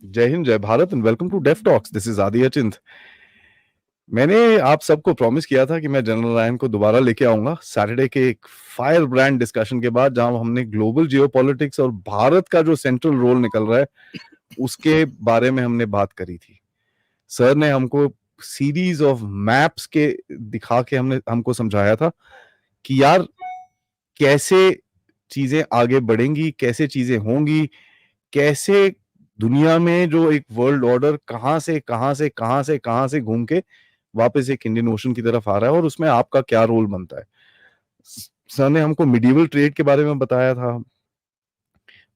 जय हिंद, जय Bharat and welcome to deaf talks. This is Aadi Achint. मैंने आप सबको प्रॉमिस किया था कि मैं जनरल नारायण को दोबारा लेके आऊंगा सैटरडे के एक फायर ब्रांड डिस्कशन के बाद, जहां हमने ग्लोबल जियोपॉलिटिक्स और भारत का जो सेंट्रल रोल निकल रहा है उसके बारे में हमने बात करी थी। सर ने हमको सीरीज ऑफ मैप्स के दिखा के हमको समझाया था कि यार कैसे चीजें आगे बढ़ेंगी, कैसे चीजें होंगी, कैसे दुनिया में जो एक वर्ल्ड ऑर्डर कहां से घूम के वापस एक इंडियन ओशन की तरफ आ रहा है और उसमें आपका क्या रोल बनता है। सर ने हमको मिडिवल ट्रेड के बारे में बताया था,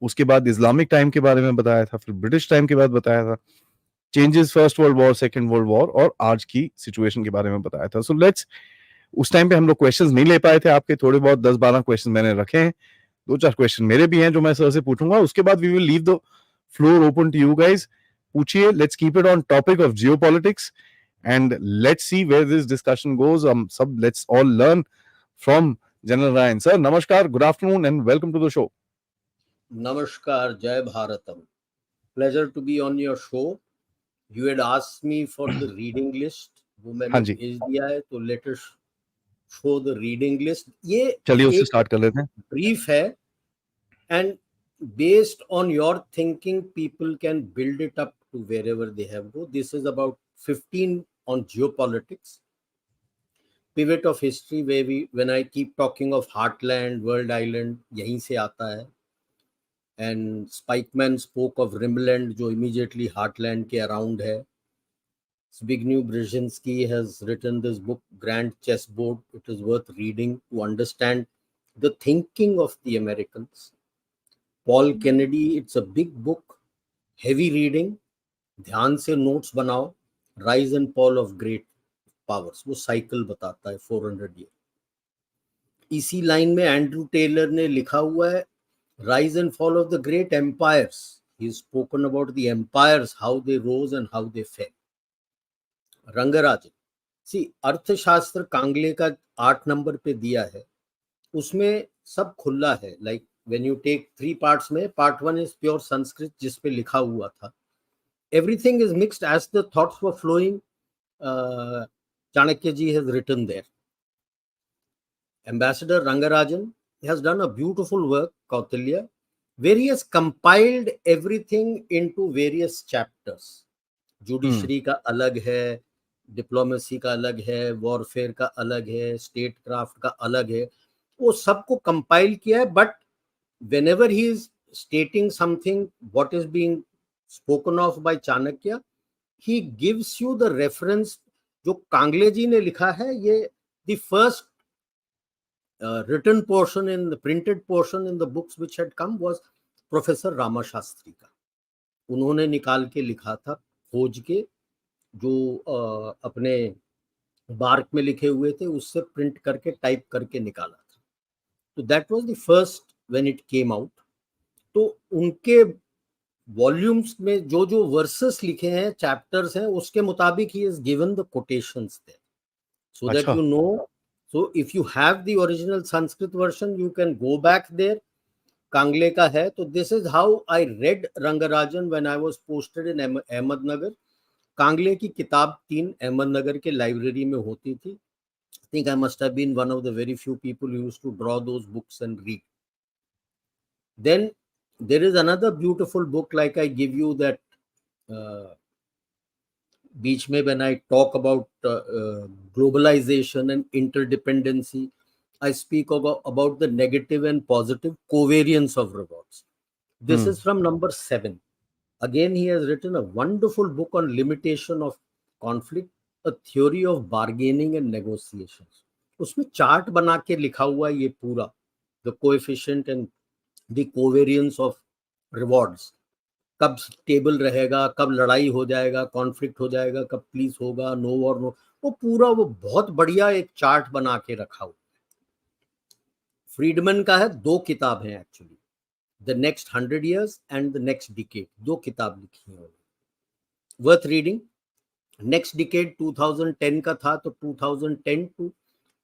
उसके बाद इस्लामिक टाइम के बारे में बताया था, फिर ब्रिटिश टाइम के बाद बताया था, changes first world war, second world war और आज की सिचुएशन के बारे में बताया था। सो लेट्स, उस टाइम पे हम लोग क्वेश्चंस नहीं ले पाए थे आपके, थोड़े बहुत 10-12 क्वेश्चन मैंने रखे हैं, 2-4 क्वेश्चन मेरे भी हैं जो मैं सर से पूछूंगा। उसके बाद we will leave the floor open to you guys. पूछिए, let's keep it on topic of geopolitics and let's see where this discussion goes. हम सब let's all learn from general Narayan. Sir नमस्कार, good afternoon and welcome to the show. नमस्कार, जय Bharatam. Pleasure to be on your show. You had asked me for the reading list, वो हाँ मैंने जी, भेज दिया है, तो let us show the reading list. ये चलिए उससे एक स्टार्ट कर लेते हैं। brief है, and based on your thinking, people can build it up to wherever they have go. This is about 15 on geopolitics, pivot of history, where when I keep talking of heartland, world island, यहीं से आता है. And Spikeman spoke of Rimland, जो immediately heartland के around है. Zbigniew Brzezinski has written this book, Grand Chessboard. It is worth reading to understand the thinking of the Americans. Paul Kennedy, it's a big book, heavy reading. ध्यान से notes बनाओ. Rise and Fall of Great Powers. वो cycle बताता है 400 year. इसी line में Andrew Taylor ने लिखा हुआ है Rise and Fall of the Great Empires. He's spoken about the empires, how they rose and how they fell. Rangarajan, सी अर्थशास्त्र कांगले का 8 नंबर पे दिया है, उसमें सब खुला है. Like when you take 3 parts में, पार्ट 1 इज प्योर संस्कृत जिस पे लिखा हुआ था. Everything is mixed as the thoughts were flowing. Chanakya ji has written there. Ambassador Rangarajan has done a beautiful work, Kautilya, where he has compiled everything into various chapters. Judiciary का अलग है, diplomacy का अलग है, वॉरफेयर का अलग है, स्टेट क्राफ्ट का अलग है, वो सबको कंपाइल किया है. But whenever he is stating something, what is being spoken of by Chanakya, he gives you the reference. जो कांगले जी ने लिखा है, ये the first written portion in the printed portion in the books which had come was Professor Rama Shastri का. उन्होंने निकाल के लिखा था खोज के, जो अपने बार्क में लिखे हुए थे उससे प्रिंट करके टाइप करके निकाला था. तो that was the first when it came out. तो उनके वॉल्यूम्स में जो जो वर्सेस लिखे हैं, चैप्टर्स हैं, उसके मुताबिक ही is given the quotations there, so that you know. So if you have the original Sanskrit version, you can go back there. Kangle का है. तो this is how I read Rangarajan when I was posted in Ahmednagar. Kangle की किताब 3 अहमदनगर के library में होती थी. I think I must have been one of the very few people who used to draw those books and read. Then there is another beautiful book, like I give you that बीच में when I talk about globalization and interdependency, I speak about the negative and positive covariance of rewards. This is from number 7. Again, he has written a wonderful book on limitation of conflict, a theory of bargaining and negotiations. उसमें chart बना के लिखा हुआ है ये पूरा, the coefficient and the covariance of rewards. कब stable रहेगा, कब लड़ाई हो जाएगा, कॉन्फ्लिक्ट हो जाएगा, कब पीस होगा, नो और नो, वो पूरा वो बहुत बढ़िया एक चार्ट बना के रखा हुआ. फ्रीडमैन का है, 2 किताब हैं actually, the next 100 years and the next decade. 2 किताब लिखी है, वर्थ रीडिंग. नेक्स्ट डिकेड 2010 का था, तो 2010 to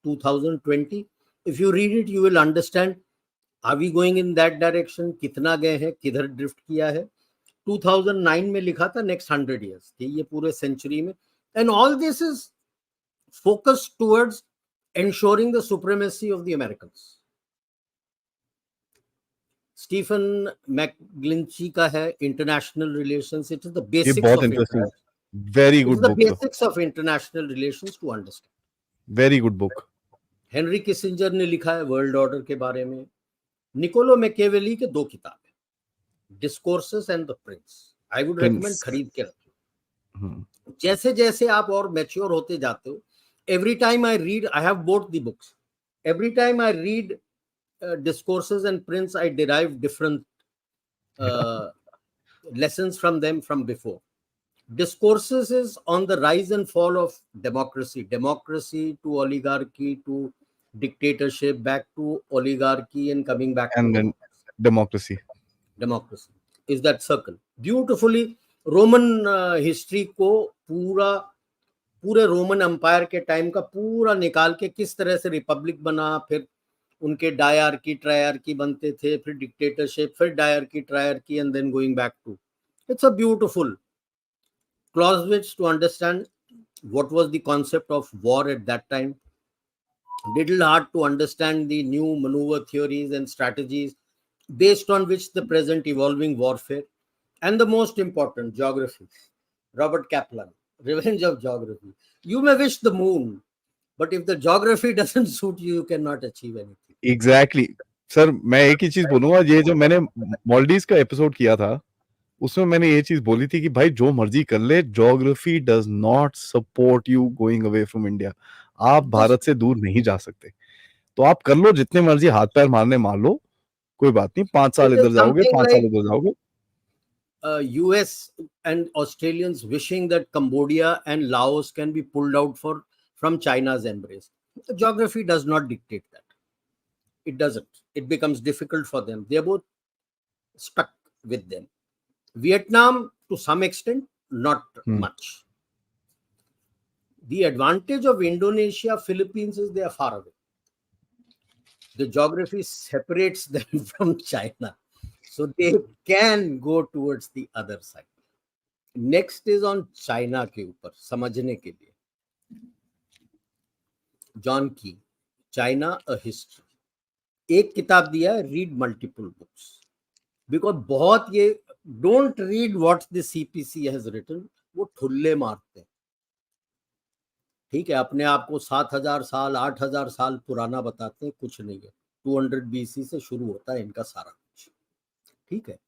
2020, if you read it you will understand, are we going in that direction, कितना गए हैं, किधर ड्रिफ्ट किया है. 2009 में लिखा था नेक्स्ट 100 years कि ये पूरे सेंचुरी में, and all this is focused towards ensuring the supremacy of the Americans. Stephen McGlinchey का है international relations. It is the ये बेसिक्स बहुत of interesting, international, very it is good the book sir, basics of international relations to understand. Very good book. Henry Kissinger ने लिखा है world order के बारे में. निकोलो मैकियावेली के 2 किताबें, discourses and the Prince. I would recommend खरीद के रखिए. जैसे जैसे आप और मैच्योर होते जाते हो, every time I read, I have both the books. Every time I read discourses and prints, I derive different lessons from them from before. Discourses is on the rise and fall of democracy to oligarchy to dictatorship, back to oligarchy and coming back And to then democracy. democracy is that circle. Beautifully Roman history को पूरे Roman empire के time का पूरा निकाल के किस तरह से रिपब्लिक बना, फिर उनके डायरकी ट्रायरकी बनते थे, फिर डिक्टेटरशिप, फिर diarchy triarchy, and then going back to. It's a beautiful Clausewitz to understand what was the concept of war at that time. Little hard to understand the new maneuver theories and strategies based on which the present evolving warfare, and the most important, geography. Robert Kaplan, Revenge of Geography. You may wish the moon, but if the geography doesn't suit you, you cannot achieve anything. Exactly. Sir मैं एक ही चीज बोलूंगा, ये जो मैंने Maldives का episode किया था उसमें मैंने ये चीज बोली थी कि भाई जो मर्जी कर ले, geography does not support you going away from India. आप भारत से दूर नहीं जा सकते, तो आप कर लो जितने मर्जी हाथ पैर मारने मार लो, कोई बात नहीं. 5 साल इधर जाओगे, 5 साल उधर जाओगे. US and Australians wishing that Cambodia and Laos can be pulled out from China's embrace. The geography does not dictate that. It doesn't. It becomes difficult for them. They're both stuck with them. Vietnam, to some extent, not much. The advantage of Indonesia, Philippines is they are far away. The geography separates them from China, so they can go towards the other side. Next is on China के ऊपर समझने के लिए. John की, China a history. एक किताब दिया है, read multiple books. Because बहुत ये don't read what the CPC has written, वो ठुल्ले मारते हैं. ठीक है, अपने आप को 7000 साल 8000 साल पुराना बताते हैं, कुछ नहीं है. 200 BC से शुरू होता है इनका सारा कुछ. ठीक है.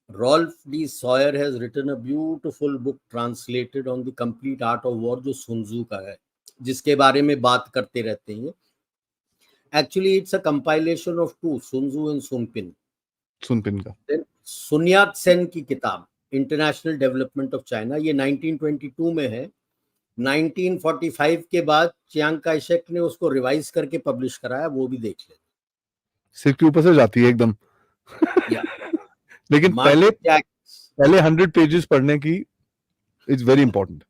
Rolf D. Sawyer has written a beautiful book translated on the complete art of war, जो Sun Tzu का है, जिसके बारे में बात करते रहते हैं. Actually, it's a compilation of two, Sun Tzu and Sun Pin. Soon pin का. Then Sun Yat-sen की किताब इंटरनेशनल डेवलपमेंट ऑफ चाइना, ये 1922 में है. 1945 के बाद चियांग काई शेक ने उसको रिवाइज करके पब्लिश कराया, वो भी देख ले. सिर के ऊपर से जाती है एकदम. लेकिन पहले 100 पेजेस पढ़ने की इट्स वेरी इंपॉर्टेंट.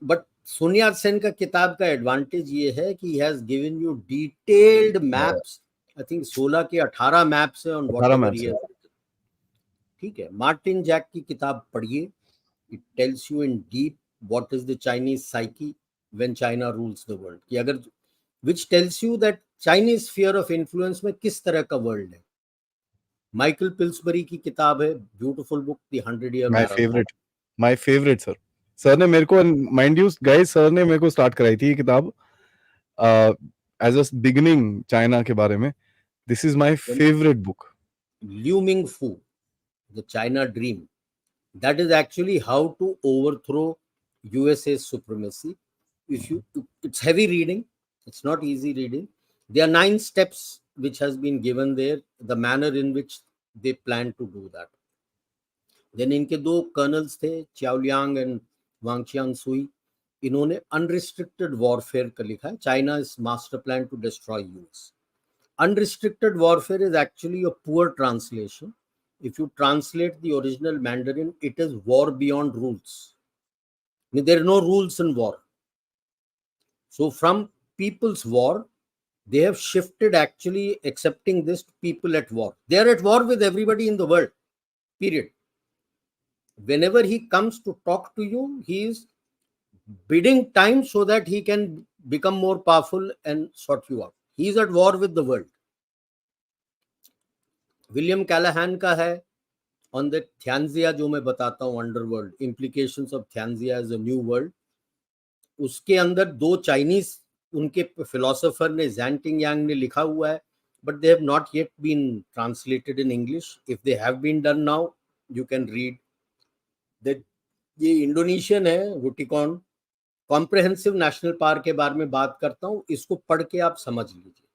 बट सुन यात-सेन का किताब का एडवांटेज ये है कि he has given you detailed maps. I think 16 के 18 मैप्स है ऑन व्हाटएवर ही हैज. ठीक है. मार्टिन जैक की किताब पढ़िए. It tells you in deep what is the Chinese psyche when China rules the world, कि अगर which tells you that Chinese sphere of influence में किस तरह का वर्ल्ड है. माइकल पिल्सबरी की किताब है, beautiful book, the 100-year marathon. My favourite sir. Sir ने मेरे को, माइंड यू गाइस, सर ने मेरे को स्टार्ट कराई थी ये किताब एज अ बिगिनिंग चाइना के बारे में. This is my favourite book. Liu Ming Fu, the China dream. That is actually how to overthrow USA's supremacy. It's heavy reading. It's not easy reading. There are 9 steps which has been given there, the manner in which they plan to do that. Then इनके 2 colonels थे, Chiao Liang and Wang Qiangsui. इन्होंने unrestricted warfare का लिखा है, China's master plan to destroy US. Unrestricted warfare is actually a poor translation. If you translate the original Mandarin, it is war beyond rules. I mean, there are no rules in war. So from people's war, they have shifted actually accepting this to people at war. They are at war with everybody in the world, period. whenever he comes to talk to you, he is bidding time so that he can become more powerful and sort you out. He is at war with the world. William Callahan का है on the Tianxia, जो मैं बताता हूँ, underworld, implications of Tianxia as a new world. उसके अंदर दो Chinese उनके फिलोसोफर ने, ज़ैंटिंग यांग ने लिखा हुआ है, but they have not yet been translated in English. If they have been done now, you can read that. ये इंडोनेशियन है, वुटिकॉन, कॉम्प्रहेंसिव नेशनल पार्क के बारे में बात करता हूँ. इसको पढ़ के आप समझ लीजिए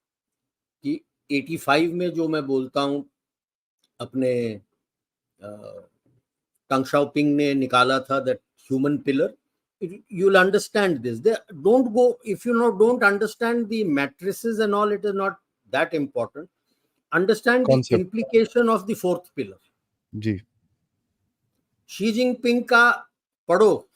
कि 85 में जो मैं बोलता हूँ अपने टंग शाओपिंग ने निकाला था, that human pillar, you'll understand this. They don't go, if you don't understand the matrices and all, it is not that important. Understand the Concept. implication of the fourth pillar. जी. Xi Jinping का पढ़ो.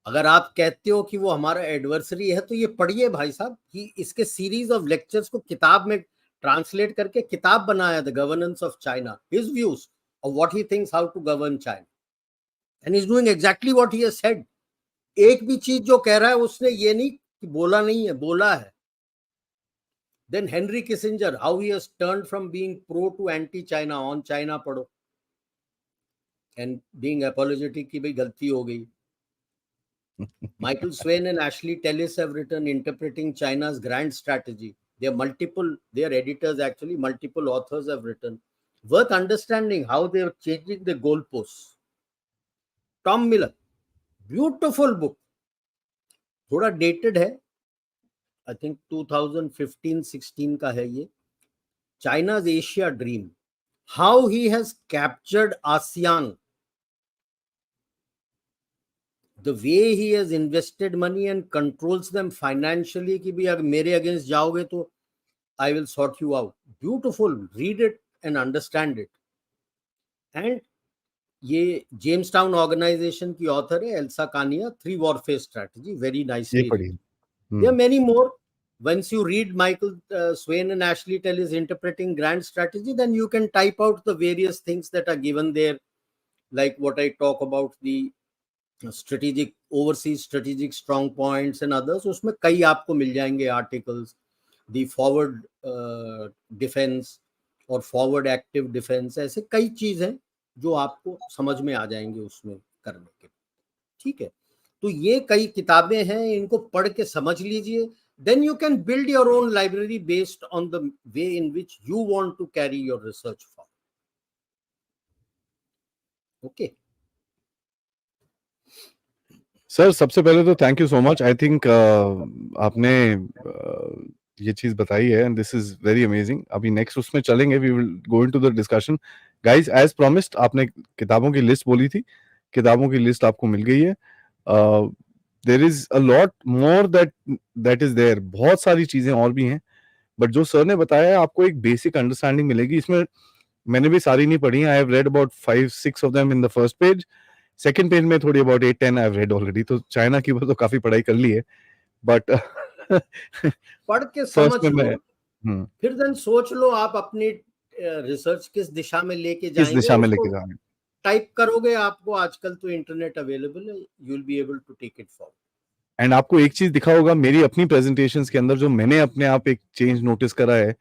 अगर आप कहते हो कि वो हमारा एडवर्सरी है, तो ये पढ़िए भाई साहब, कि इसके सीरीज ऑफ लेक्चर्स को किताब में ट्रांसलेट करके किताब बनाया, the governance of China, his views of what he thinks how to govern China, and is doing exactly what he has said. एक भी चीज जो कह रहा है उसने ये नहीं कि बोला नहीं है, बोला है. Then Henry Kissinger, how he has turned from being pro to anti China on China पढ़ो, एंड बीइंग एपोलोजेटिक की भाई गलती हो गई. Michael Swain and Ashley Tellis have written Interpreting China's Grand Strategy. There are multiple, their editors actually, multiple authors have written. Worth understanding how they are changing the goalposts. Tom Miller, beautiful book. थोड़ा dated है, I think 2015-16 का है ये. China's Asia Dream. How he has captured ASEAN. The way he has invested money and controls them financially, कि भी अगर मेरे against जाओगे तो I will sort you out. Beautiful. Read it and understand it. And ये Jamestown organization की author है Elsa Kania, 3 warfare strategy, very nicely. There are many more. Once you read Michael Swain and Ashley Tellis Interpreting Grand Strategy, then you can type out the various things that are given there, like what I talk about, the strategic, overseas strategic strong points and others. उसमें कई आपको मिल जाएंगे articles. दी forward defence और forward active defence, ऐसे कई चीज हैं जो आपको समझ में आ जाएंगे उसमें करने के. ठीक है, तो ये कई किताबें हैं, इनको पढ़ के समझ लीजिए. Then you can build your own library based on the way in which you want to carry your research for. Okay sir, सबसे पहले तो thank you so much. I think आपने ये चीज बताई है and this is very amazing. अभी next उसमें चलेंगे, we will go into the discussion. Guys, as promised, आपने किताबों की लिस्ट बोली थी, किताबों की लिस्ट आपको मिल गई है. There is a lot more that is there. बहुत सारी चीजें और भी हैं, बट जो सर ने बताया है, आपको एक बेसिक अंडरस्टैंडिंग मिलेगी. इसमें मैंने भी सारी नहीं पढ़ी. I have read about 5-6 of them in the first page. Second page में थोड़ी about 8-10 I have read already. तो चाइना की वो तो काफी पढ़ाई कर ली है, बट पढ़ के समझ लो, मैं फिर देन सोच लो आप अपनी रिसर्च किस दिशा में लेके किस जाएंगे. दिशा में लेके जाएंगे. टाइप करोगे, आपको आजकल तो इंटरनेट अवेलेबल है, you will be able to take it forward. And आपको एक चीज दिखा होगा मेरी अपनी प्रेजेंटेशंस के अंदर, जो मैंने अपने आप एक चेंज नोटिस करा है,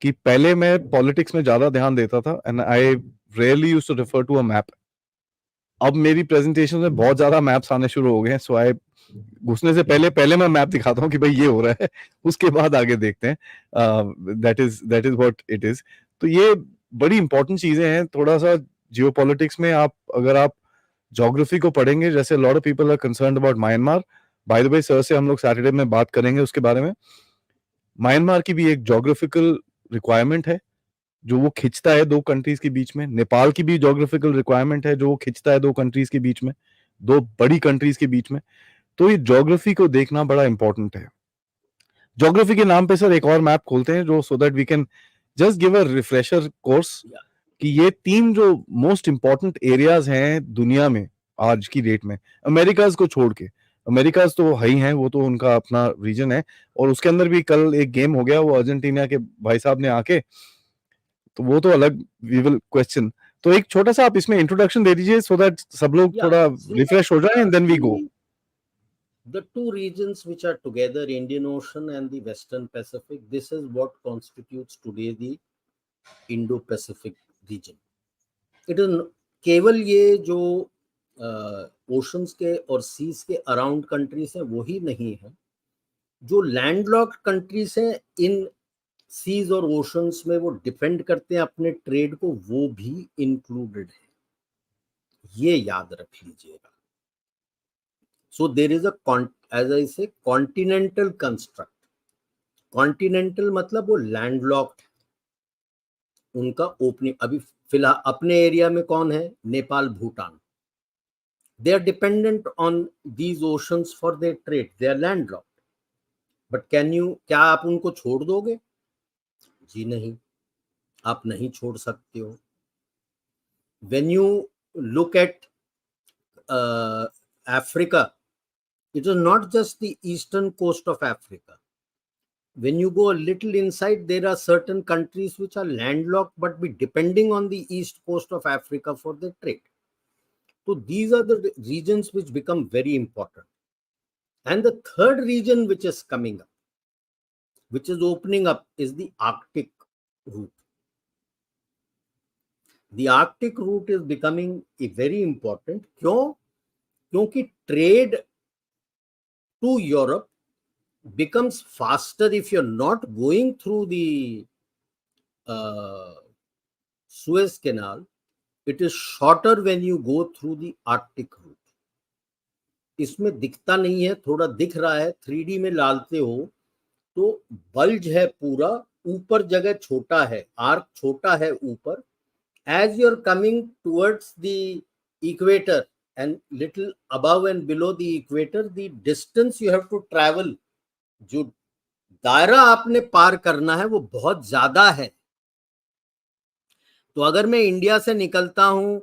कि पहले मैं पॉलिटिक्स में ज्यादा ध्यान देता था and I rarely used to refer to a map. अब मेरी प्रेजेंटेशन में बहुत ज्यादा मैप्स आने शुरू हो गए हैं. सो आई घुसने से पहले मैं मैप दिखाता हूँ कि भाई ये हो रहा है, उसके बाद आगे देखते हैं. That is what it is. तो ये बड़ी इंपॉर्टेंट चीजें हैं. थोड़ा सा जियोपॉलिटिक्स में अगर आप ज्योग्राफी को पढ़ेंगे, जैसे lot of people are concerned about Myanmar. By the way, sir से हम लोग सैटरडे में बात करेंगे उसके बारे में. म्यांमार की भी एक ज्योग्राफिकल रिक्वायरमेंट है जो वो खिंचता है दो कंट्रीज के बीच में. नेपाल की भी ज्योग्राफिकल रिक्वायरमेंट है जो वो खिंचता है दो कंट्रीज के बीच में, दो बड़ी कंट्रीज के बीच में. तो ये ज्योग्राफी को देखना बड़ा इंपॉर्टेंट है. ज्योग्राफी के नाम पे सर एक और मैप खोलते हैं, जो so that we can just give a refresher course, कि ये 3 जो मोस्ट इंपॉर्टेंट एरियाज हैं दुनिया में आज की डेट में, अमेरिकाज को छोड़ के. अमेरिकाज तो है ही हैं, वो तो उनका अपना रीजन है, और उसके अंदर भी कल एक गेम हो गया, वो अर्जेंटीना के भाई साहब ने आके, तो वो तो अलग, वी विल क्वेश्चन. तो एक छोटा सा आप इसमें इंट्रोडक्शन दे दीजिए सो दैट सब लोग थोड़ा रिफ्रेश हो जाए and then we go. The two regions which are together, Indian Ocean and the Western Pacific, this is what constitutes today the Indo-Pacific region. It is केवल ये जो ओशंस के और सीज के अराउंड कंट्रीज हैं वही नहीं है, जो लैंडलॉक्ड कंट्रीज हैं इन सीज और ओशंस में वो डिपेंड करते हैं अपने ट्रेड को, वो भी इंक्लूडेड है, ये याद रख लीजिएगा. So there is a as I say continental construct. Continental मतलब वो लैंडलॉक्ड, उनका ओपनिंग. अभी फिलहाल अपने एरिया में कौन है? Nepal, Bhutan. They are dependent on these oceans for their trade, they are landlocked. But क्या आप उनको छोड़ दोगे? जी नहीं, आप नहीं छोड़ सकते हो. When you look at Africa, it is not just the eastern coast of Africa. When you go a little inside, there are certain countries which are landlocked but be depending on the east coast of Africa for their trade. So these are the regions which become very important. And the third region which is coming up, which is opening up, is the Arctic route. The Arctic route is becoming very important. क्यों? क्योंकि trade to Europe becomes faster if you're not going through the Suez Canal. It is shorter when you go through the Arctic route. इसमें दिखता नहीं है, थोड़ा दिख रहा है. 3D में डालते हो तो बल्ज है पूरा, ऊपर जगह छोटा है, आर्क छोटा है ऊपर. As you're coming towards the equator and little above and below the equator, the distance you have to travel, जो दायरा आपने पार करना है वो बहुत ज्यादा है. तो अगर मैं इंडिया से निकलता हूं,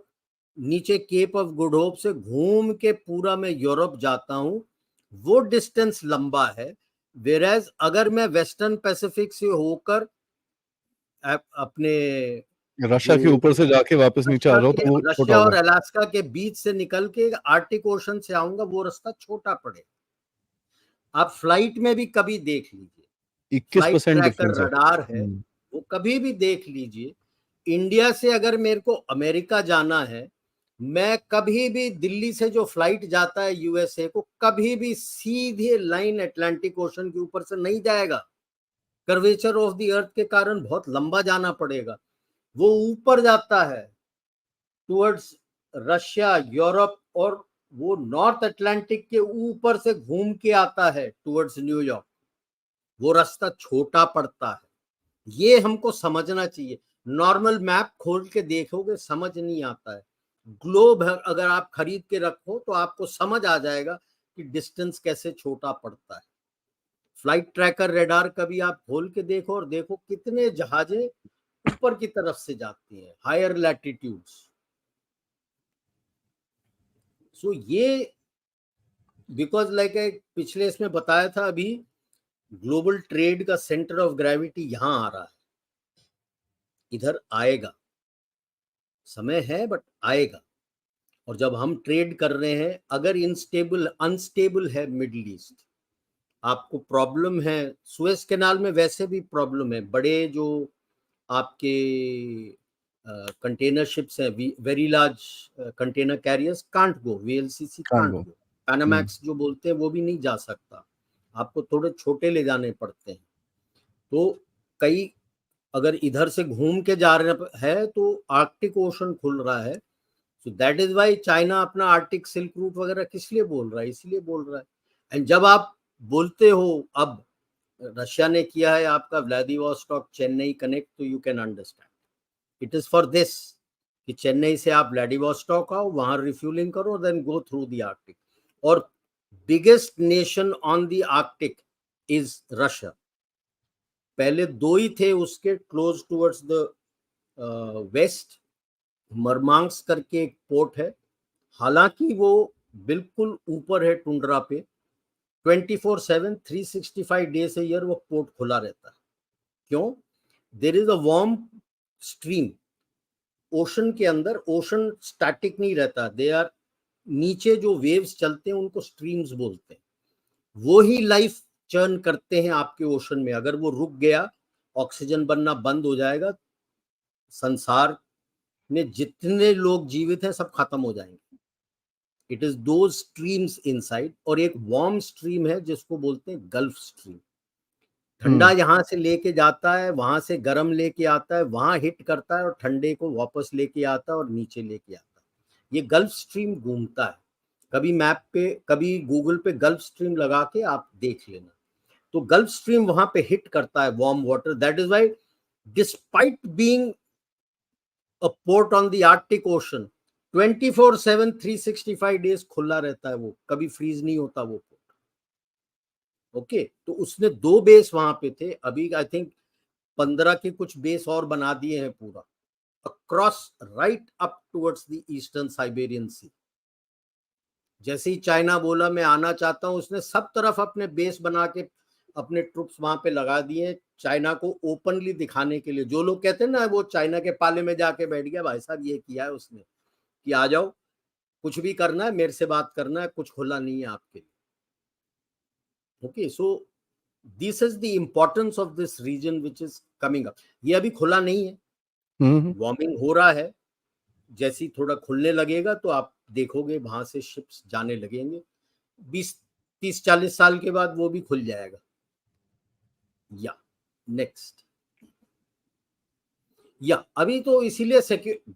नीचे केप ऑफ गुड होप से घूम के पूरा मैं यूरोप जाता हूं, वो डिस्टेंस लंबा है. वेराज अगर मैं वेस्टर्न पैसिफिक से होकर अपने रशिया के ऊपर से जाके वापस नीचे आ जाओ तो वो छोटा रशिया और होगा. अलास्का के बीच से निकल के आर्टिक ओशन से आऊंगा, वो रास्ता छोटा पड़ेगा. आप फ्लाइट में भी कभी देख लीजिए, 21% फ्लाइट डिफरेंस ट्रैकर है. रडार है, वो कभी भी देख लीजिए. इंडिया से अगर मेरे को अमेरिका जाना है, मैं कभी भी दिल्ली से जो फ्लाइट जाता है यूएसए को, कभी भी सीधे लाइन अटलांटिक ओशन के ऊपर से नहीं जाएगा. कर्वेचर ऑफ द अर्थ के कारण बहुत लंबा जाना पड़ेगा. वो ऊपर जाता है टुवर्ड्स रशिया, यूरोप, और वो नॉर्थ अटलांटिक के ऊपर से घूम के आता है टुवर्ड्स न्यूयॉर्क. वो रास्ता छोटा पड़ता है. ये हमको समझना चाहिए. नॉर्मल मैप खोल के देखोगे समझ नहीं आता है. ग्लोब अगर आप खरीद के रखो तो आपको समझ आ जाएगा कि डिस्टेंस कैसे छोटा पड़ता है. फ्लाइट ट्रैकर रेडार कभी आप खोल के देखो और देखो कितने जहाजें ऊपर की तरफ से जाती हैं, हायर लैटिट्यूड्स. सो ये बिकॉज लाइक पिछले इसमें बताया था, अभी ग्लोबल ट्रेड का सेंटर ऑफ ग्रेविटी यहां आ रहा है. इधर आएगा, समय है बट आएगा. और जब हम ट्रेड कर रहे हैं, अगर अनस्टेबल है मिडिल ईस्ट, आपको प्रॉब्लम है. सुएज कैनाल में वैसे भी प्रॉब्लम है. बड़े जो आपके कंटेनर शिप्स हैं, very large container carriers can't go, VLCC can't go. Panamax जो बोलते हैं वो भी नहीं जा सकता, आपको थोड़े छोटे ले जाने पड़ते हैं. तो कई अगर इधर से घूम के जा रहे हैं तो आर्कटिक ओशन खुल रहा है. So that is why China अपना आर्टिक सिल्क रूट वगैरह किस लिए बोल रहा है? इसलिए बोल रहा है. एंड जब आप बोलते हो, अब रशिया ने किया है आपका व्लादिवोस्टॉक चेन्नई कनेक्ट, तो you can understand it is for this, कि चेन्नई से आप व्लादिवोस्टॉक आओ, वहां रिफ्यूलिंग करो, then go through the Arctic. और biggest nation on the Arctic is Russia. पहले दो ही थे उसके close towards the west. Murmansk करके एक पोर्ट है, हालांकि वो बिल्कुल ऊपर है टुंड्रा पे. 24/7 365 डेज ए ईयर वो पोर्ट खुला रहता है. क्यों? There is a warm stream. Ocean के अंदर, ओशन स्टैटिक नहीं रहता, दे आर, नीचे जो वेव्स चलते हैं उनको स्ट्रीम्स बोलते हैं, वो ही लाइफ चर्न करते हैं आपके ओशन में। अगर वो रुक गया, ऑक्सीजन बनना बंद हो जाएगा, संसार में जितने लोग जीवित हैं सब खत्म हो जाएंगे। It is those streams inside. और एक वार्म स्ट्रीम है जिसको बोलते हैं गल्फ स्ट्रीम, ठंडा यहां से लेके जाता है, वहां से गर्म लेके आता है, वहां हिट करता है और ठंडे को वापस लेके आता है और नीचे लेके आता है। ये गल्फ स्ट्रीम घूमता है। कभी मैप पे, कभी गूगल पे गल्फ स्ट्रीम लगा के आप देख लेना। तो गल्फ स्ट्रीम वहां पे हिट करता है warm water. That is why despite being a port on the Arctic ocean, 24/7 365 days खुला रहता है, वो कभी फ्रीज नहीं होता वो पोर्ट। ओके, तो उसने 2 बेस वहां पे थे, अभी आई थिंक 15 के कुछ बेस और बना दिए हैं पूरा across, right up towards the eastern Siberian sea. जैसे ही चाइना बोला मैं आना चाहता हूं, उसने सब तरफ अपने बेस बना के अपने ट्रुप्स वहां पे लगा दिए, चाइना को ओपनली दिखाने के लिए। जो लोग कहते हैं ना वो चाइना के पाले में जाके बैठ गया, भाई साहब ये किया है उसने कि आ जाओ, कुछ भी करना है मेरे से बात करना है, कुछ खुला नहीं है आपके लिए। Okay, so this is the importance of this region which is coming up. ये अभी खुला नहीं है, वार्मिंग हो रहा है, जैसी थोड़ा खुलने लगेगा तो आप देखोगे वहां से शिप्स जाने लगेंगे। 20 30 40 साल के बाद वो भी खुल जाएगा। या नेक्स्ट, या अभी तो इसीलिए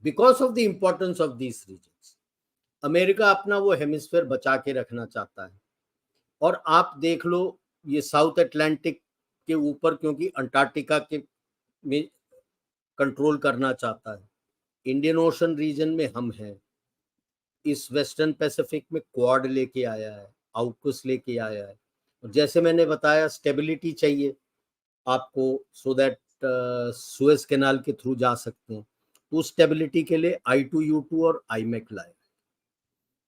because of the importance of these regions, America अपना वो हेमिस्फीयर बचा के रखना चाहता है। और आप देख लो ये साउथ अटलांटिक के ऊपर, क्योंकि अंटार्कटिका के में कंट्रोल करना चाहता है, इंडियन ओशन रीजन में हम हैं, इस वेस्टर्न पैसिफिक में क्वाड लेके आया है, आउकुस लेके आया है। और जैसे मैंने बताया स्टेबिलिटी चाहिए आपको, सो दैट सुएज कैनाल के थ्रू जा सकते हैं। तो स्टेबिलिटी के लिए I2U2 और IMEC लाए।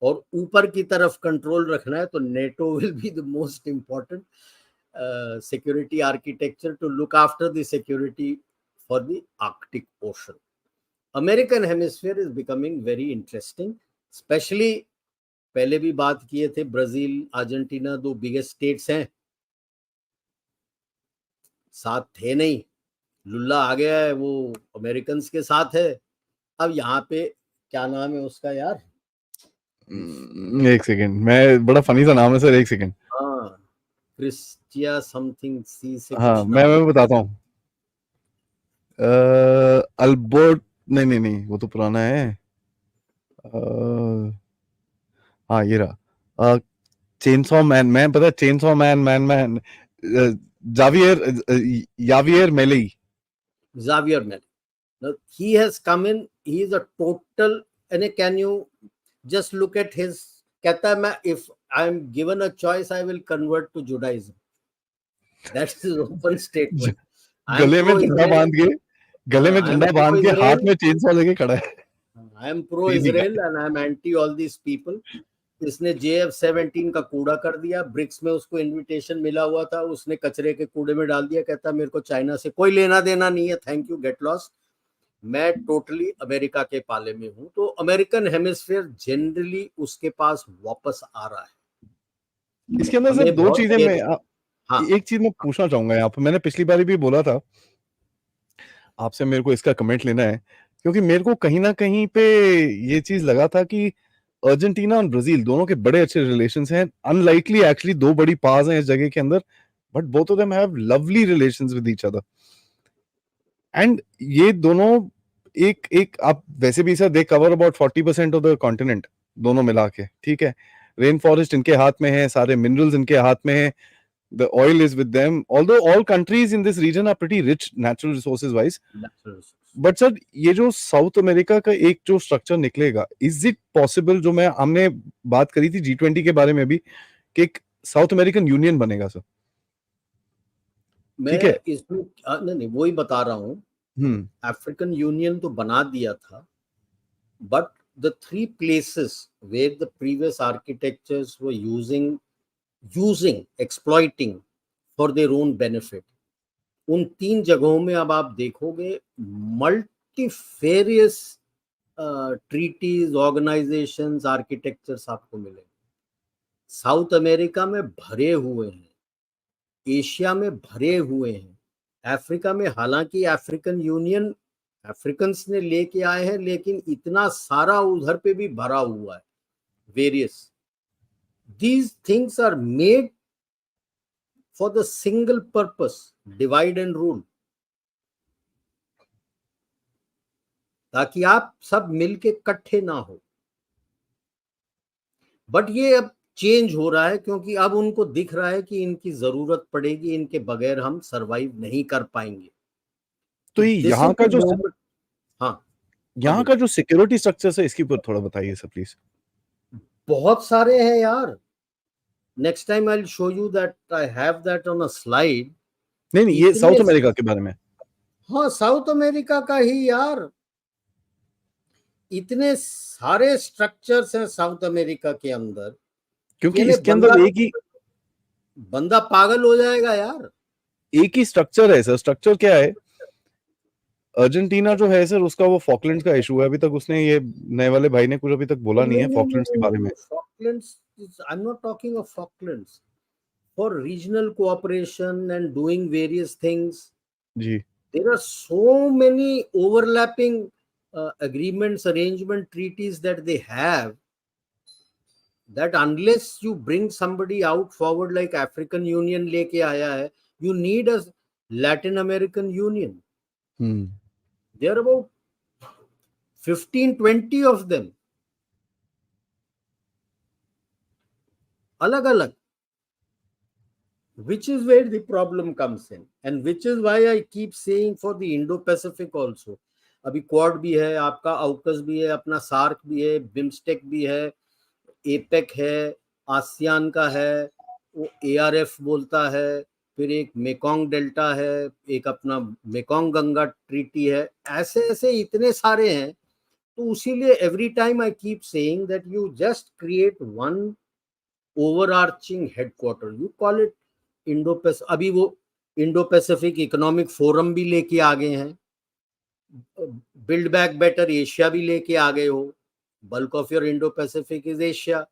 और ऊपर की तरफ कंट्रोल रखना है तो NATO will be the most important security architecture to look after the security for the Arctic Ocean. American hemisphere is becoming very interesting, especially पहले भी बात किए थे, ब्राजील अर्जेंटीना 2 बिगेस्ट स्टेट्स हैं, साथ थे नहीं, लुल्ला आ गया है, वो अमेरिकन के साथ है। अब यहाँ पे क्या नाम है उसका यार, एक सेकंड, मैं बड़ा फनी सा नाम है सर, एक सेकंड। हाँ, क्रिस्टिया समथिंग सी से हाँ, कुछ नाम मैं बताता हूँ। अल्बर्ट, नहीं नहीं नहीं, वो तो पुराना है। हाँ ये रहा, चेनसॉ मैन, मैं पता है, chainsaw man, man Javier, Javier Milei. Xavier Mel. Now, he has come in, he is a total, and can you just look at his, कहता है मैं, if I am given a choice I will convert to Judaism. That's his open statement. I am गले में pro झंडा Israel. बांध के, गले में I am झंडा pro बांध के हाथ Israel. में चेनसॉ लेके खड़ा है। I am pro Crazy guy. Israel and I am anti all these people. इसने JF-17 का कूड़ा कर दिया, ब्रिक्स में उसको इनविटेशन मिला हुआ था, उसने कचरे के कूड़े में डाल दिया, कहता मेरे को चाइना से कोई लेना देना नहीं है, थैंक यू, गेट लॉस्ट, मैं टोटली अमेरिका के पाले में हूं। तो अमेरिकन हेमिस्फीयर जनरली उसके पास वापस आ रहा है। इसके अंदर सर दो चीजें मैं, हाँ, एक चीज मैं पूछना चाहूंगा यहाँ पे, मैंने पिछली बार भी बोला था आपसे, मेरे को इसका कमेंट लेना है, क्योंकि मेरे को कहीं ना कहीं पे ये चीज लगा था कि अर्जेंटीना और ब्राजील दोनों के बड़े अच्छे रिलेशंस हैं, अनलाइकली एक्चुअली, 2 बड़ी पास हैं इस जगह के अंदर, but both of them have lovely relations with each other. And ये दोनों एक एक, आप वैसे भी sir they cover about 40% of the continent, दोनों मिला के, ठीक है। रेन फॉरेस्ट इनके हाथ में है, सारे मिनरल्स इनके हाथ में है, the oil is with them, although all countries in this region are pretty rich natural resources wise, but sir ये जो साउथ अमेरिका का एक जो स्ट्रक्चर निकलेगा, इज इट पॉसिबल, जो मैं, हमने बात करी थी G20 के बारे में भी, कि एक साउथ अमेरिकन यूनियन बनेगा सर, ठीक है। मैं इसमें नहीं वही बता रहा हूँ, अफ्रीकन यूनियन तो बना दिया था, but the 3 places where the previous architectures were using exploiting for their own benefit, उन 3 जगहों में अब आप देखोगे मल्टीफेरियस ट्रीटीज, ऑर्गेनाइजेशंस, आर्किटेक्चर्स आपको मिलेंगे। साउथ अमेरिका में भरे हुए हैं, एशिया में भरे हुए हैं, अफ्रीका में हालांकि अफ्रीकन यूनियन अफ्रीकन्स ने लेके आए हैं, लेकिन इतना सारा उधर पे भी भरा हुआ है। Various these things are made for the single purpose, divide and rule, ताकि आप सब मिलके इकट्ठे ना हो। बट ये अब चेंज हो रहा है, क्योंकि अब उनको दिख रहा है कि इनकी जरूरत पड़ेगी, इनके बगैर हम सरवाइव नहीं कर पाएंगे। तो ये दिस यहाँ इज का द जो मोमेंट। हाँ, यहाँ का जो सिक्योरिटी स्ट्रक्चर है इसके ऊपर थोड़ा बताइए सर प्लीज। बहुत सारे हैं यार। Next time I will show you that, I have that on a slide. नहीं, ये साउथ अमेरिका के बारे में। हाँ, साउथ अमेरिका का ही यार। इतने सारे स्ट्रक्चर्स हैं साउथ अमेरिका के अंदर, क्योंकि यानी इसके अंदर बंदा पागल हो जाएगा यार। एक ही स्ट्रक्चर है सर। स्ट्रक्चर क्या है? अर्जेंटीना जो है सर, उसका वो फॉकलैंड का इशू है। अभी तक उसने, ये नए वाले भाई ने कुछ अभी तक बोला नहीं है फॉकलैंड्स के बारे में। Falklands, I am not talking of Falklands, for regional cooperation and doing various things. जी। There are so many overlapping agreements, arrangement, treaties that they have, that unless you bring somebody out forward like African Union लेके आया है, you need a Latin American Union. There are about 15-20 of them, अलग अलग, which is where the problem comes in, and which is why I keep saying for the Indo-Pacific also, अभी quad भी है आपका, आउकस भी है अपना, सार्क भी है, बिम्स्टेक भी है, एपेक है, आसियान का है, वो एआरएफ बोलता है, फिर एक मेकोंग डेल्टा है, एक अपना मेकोंग गंगा ट्रीटी है, ऐसे ऐसे इतने सारे हैं। तो उसीलिए every time I keep saying that you just create one overarching headquarter, you call it Indo Pacific. अभी वो इंडो पैसिफिक इकोनॉमिक फोरम भी लेके आ गए हैं, बिल्ड बैक बेटर एशिया भी लेके आ गए हो, bulk of your Indo Pacific is Asia,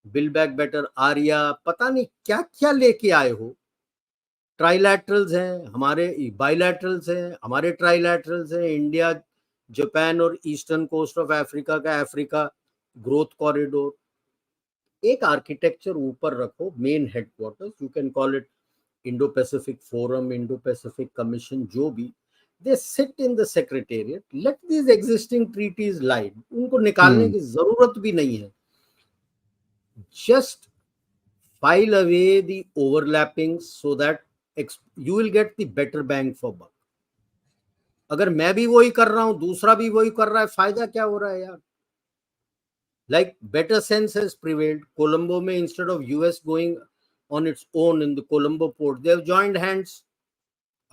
build back better Arya, पता नहीं क्या क्या लेके आए हो। ट्राइलैटरल्स हैं हमारे, बाइलैटरल्स हैं हमारे, ट्राइलैटरल्स हैं, इंडिया, जापान और ईस्टर्न कोस्ट ऑफ अफ्रीका का अफ्रीका ग्रोथ कॉरिडोर। एक आर्किटेक्चर ऊपर रखो, main headquarters, you can call it Indo Pacific forum, Indo Pacific commission, जो भी, they sit in the secretariat, let these existing treaties lie, उनको निकालने की जरूरत भी नहीं है, just file away the overlappings so that you will get the better bang for buck. अगर मैं भी वही कर रहा हूं, दूसरा भी वही कर रहा है, फायदा क्या हो रहा है यार? Like better sense has prevailed. Colombo में instead of US going on its own in the Colombo port, they have joined hands.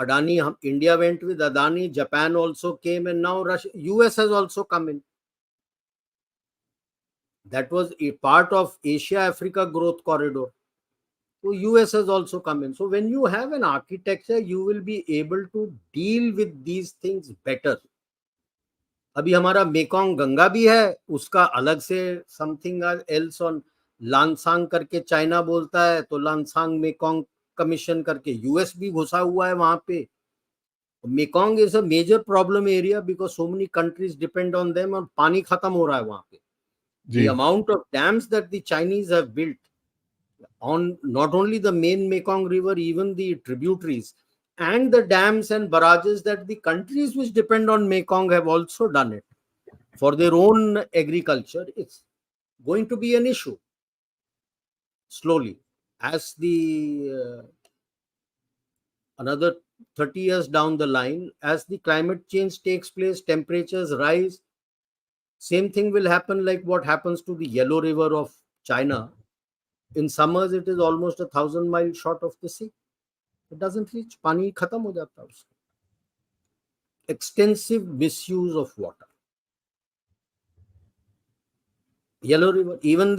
Adani, India went with Adani, Japan also came, and now Russia, US has also come in. That was a part of Asia-Africa growth corridor. So US has also come in. So when you have an architecture, you will be able to deal with these things better. अभी हमारा Mekong Ganga भी है, उसका अलग से something else on लानसांग करके China बोलता है, तो लानसांग मेकोंग कमीशन करके यूएस भी घुसा हुआ है वहां पे। Mekong is a major problem area because so many countries depend on them, और पानी खत्म हो रहा है वहां पे। The amount of dams that the Chinese have built on not only the main Mekong River, even the tributaries, and the dams and barrages that the countries which depend on Mekong have also done it for their own agriculture, it's going to be an issue slowly as the another 30 years down the line, as the climate change takes place, temperatures rise. Same thing will happen like what happens to the Yellow River of China. In summers, it is almost 1,000 miles short of the sea. It doesn't reach. पानी खत्म हो जाता है उसका. Extensive misuse of water. Yellow River, even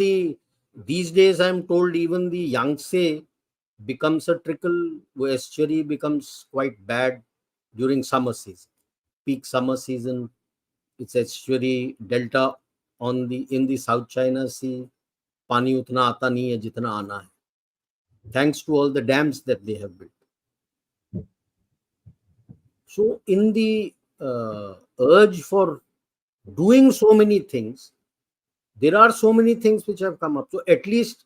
these days, I am told even the Yangtze becomes a trickle. Estuary becomes quite bad during summer season, peak summer season. its estuary delta in the South China Sea, पानी उतना आता नहीं है जितना आना है, thanks to all the dams that they have built. So in the urge for doing so many things, there are so many things which have come up. So at least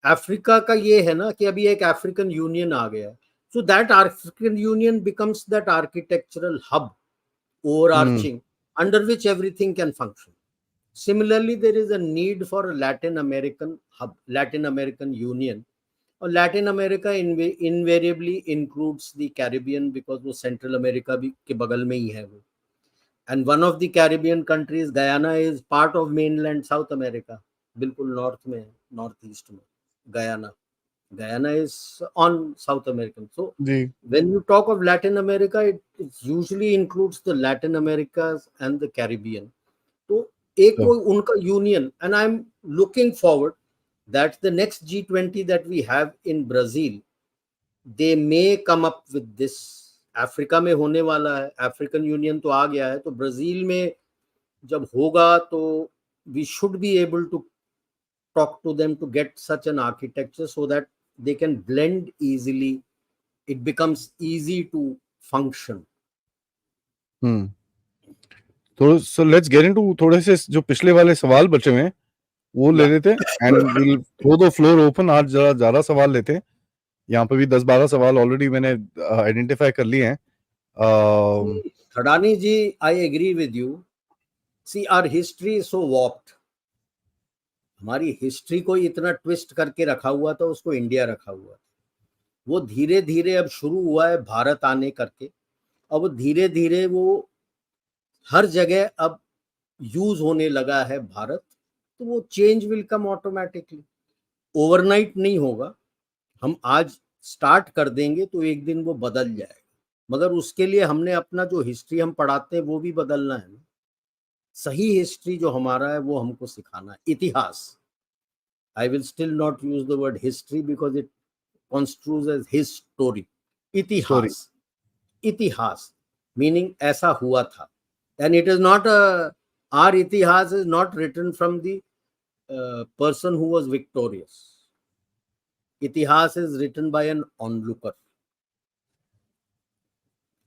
Africa का ये है ना कि अभी एक African union आ गया, so that African Union becomes that architectural hub overarching under which everything can function. Similarly, there is a need for a Latin American hub, Latin American Union. और Latin America invariably includes the Caribbean because वो Central America भी के बगल में ही है वो. And one of the Caribbean countries, Guyana, is part of mainland South America. बिल्कुल north में, northeast में. Guyana is on South American. So when you talk of Latin America, it usually includes the Latin Americas and the Caribbean. तो एक वो उनका union, and I'm looking forward that the next G20 that we have in Brazil, they may come up with this. Africa में होने वाला है, African union तो आ गया है, तो ब्राजील में जब होगा तो we should be able to talk to them to get such an architecture so that they can blend easily. It becomes easy to function. So let's get into थोड़े से जो पिछले वाले सवाल बचे हुए हैं वो ले लेते हैं and we'll throw the floor open. आज जरा ज़्यादा सवाल लेते हैं. यहाँ पे भी 10-12 सवाल ऑलरेडी मैंने आइडेंटिफाई कर लिए हैं. Thadani ji, I agree with you. See, our history is so warped. हमारी हिस्ट्री को इतना ट्विस्ट करके रखा हुआ था, उसको इंडिया रखा हुआ था. वो धीरे धीरे अब शुरू हुआ है भारत आने करके. अब धीरे धीरे वो हर जगह अब यूज होने लगा है भारत. तो वो change will come automatically. Overnight नहीं होगा. हम आज स्टार्ट कर देंगे तो एक दिन वो बदल जाएगा, मगर उसके लिए हमने अपना जो हिस्ट्री हम पढ़ाते हैं वो भी बदलना है. सही हिस्ट्री जो हमारा है वो हमको सिखाना है. इतिहास, I will still not use the word history because it construes as his story. इतिहास meaning ऐसा हुआ था. And it is not our itihas is not written from the person who was victorious. इतिहास is written by an onlooker,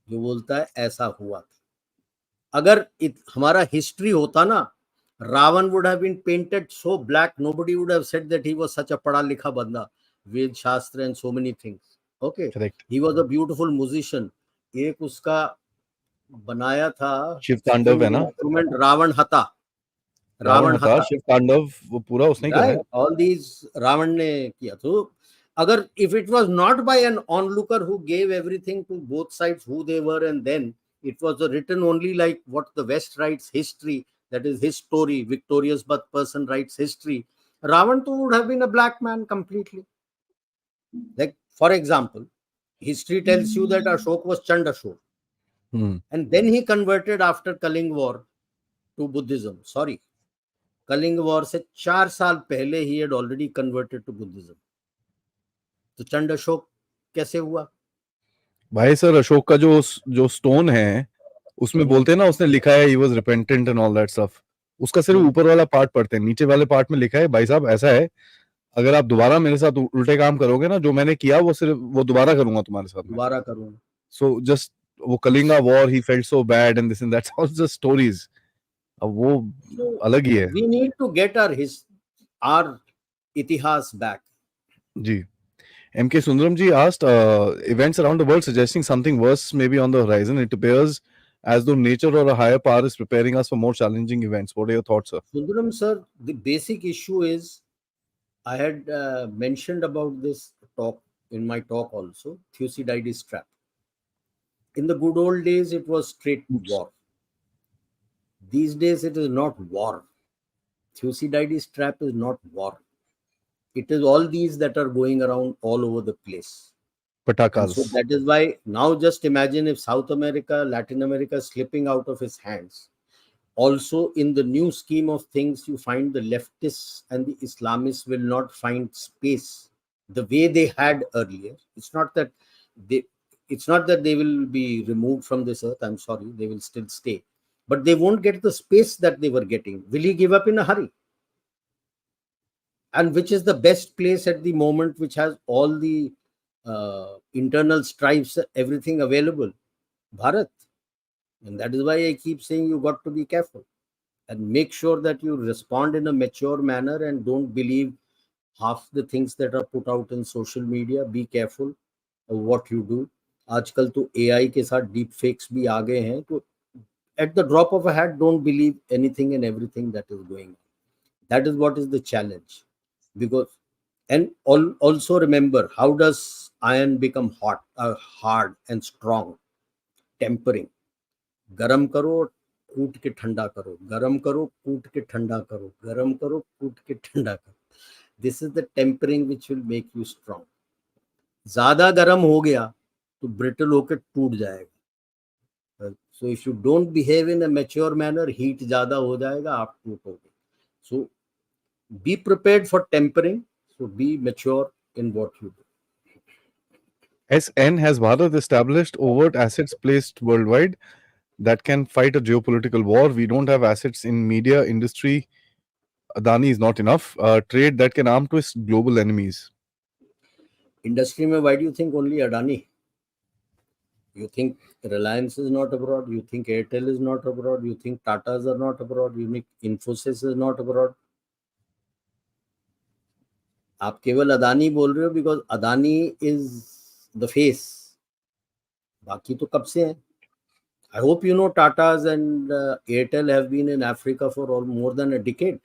जो बोलता है ऐसा हुआ था. अगर हमारा हिस्ट्री होता ना, Ravan would have been painted so black, nobody would have said that he was such a पढ़ा लिखा बंदा, वेद शास्त्र and so many things. Okay, correct. He was a beautiful musician. एक उसका बनाया था शिव तांडव है ना, रावण हता शिव तांडव, वो पूरा उसने किया है. All these रावण ने किया. तो अगर if it was not by an onlooker who gave everything to both sides who they were, and then it was written only like what the West writes history, that is his story, victorious but person writes history, Ravan too would have been a black man completely. Like, for example, history tells you that Ashok was Chandashok. And then he converted after Kaling War to Buddhism. Sorry, Kaling War से 4 साल पहले he had already converted to Buddhism. तो चंडअशोक कैसे हुआ भाई? Sir, Ashok का जो stone है उसमें बोलते हैं ना, उसने लिखा है he was repentant and all that stuff. उसका सिर्फ ऊपर वाला पार्ट पढ़ते हैं, नीचे वाले पार्ट में लिखा है भाई साहब ऐसा है, अगर आप दोबारा मेरे साथ उल्टे काम करोगे ना, जो मैंने किया वो सिर्फ वो दोबारा करूंगा तुम्हारे साथ. दोबारा करूंगा. So just वो Kalinga war, he felt so bad and this and that's all just stories. अब वो अलग ही है. We need to get our इतिहास back. Ji. MK Sundaram ji asked, events around the world suggesting something worse may be on the horizon. It appears as though nature or a higher power is preparing us for more challenging events. What are your thoughts, sir? Sundaram sir, the basic issue is, I had mentioned about this talk in my talk also, Thucydides trap. In the good old days, it was straight war. These days, it is not war. Thucydides trap is not war. It is all these that are going around all over the place. Patakas. So that is why now just imagine if South America, Latin America is slipping out of his hands. Also, in the new scheme of things, you find the leftists and the Islamists will not find space the way they had earlier. It's not that they will be removed from this earth. I'm sorry, they will still stay. but they won't get the space that they were getting. Will he give up in a hurry? And which is the best place at the moment, which has all the internal stripes, everything available? Bharat. And that is why I keep saying you got to be careful and make sure that you respond in a mature manner and don't believe half the things that are put out in social media. Be careful of what you do. आजकल तो AI के साथ deep fakes भी आ गए हैं, तो at the drop of a hat, don't believe anything and everything that is going on. That is what is the challenge. Because, and also remember, how does iron become hard and strong? Tempering. गरम करो, कूट के ठंडा करो, गरम करो, कूट के ठंडा करो, गरम करो, कूट के ठंडा करो. This is the tempering which will make you strong. ज्यादा गरम हो गया तो ब्रिटल होकर टूट जाएगा. So if you don't behave in a mature manner, heat ज्यादा हो जाएगा, आप टूटोगे. So be prepared for tempering. So be mature in what you do. SN, has Bharat established overt assets placed worldwide that can fight a geopolitical war? We don't have assets in media industry. Adani is not enough. Trade that can arm twist global enemies. Industry mein, why do you think only Adani? You think Reliance is not abroad? You think Airtel is not abroad? You think Tatas are not abroad? You think Infosys is not abroad? आप केवल अदानी बोल रहे हो because Adani is the face. बाकी तो कब से हैं. I hope you know Tata's and Airtel have been in Africa for more than a decade.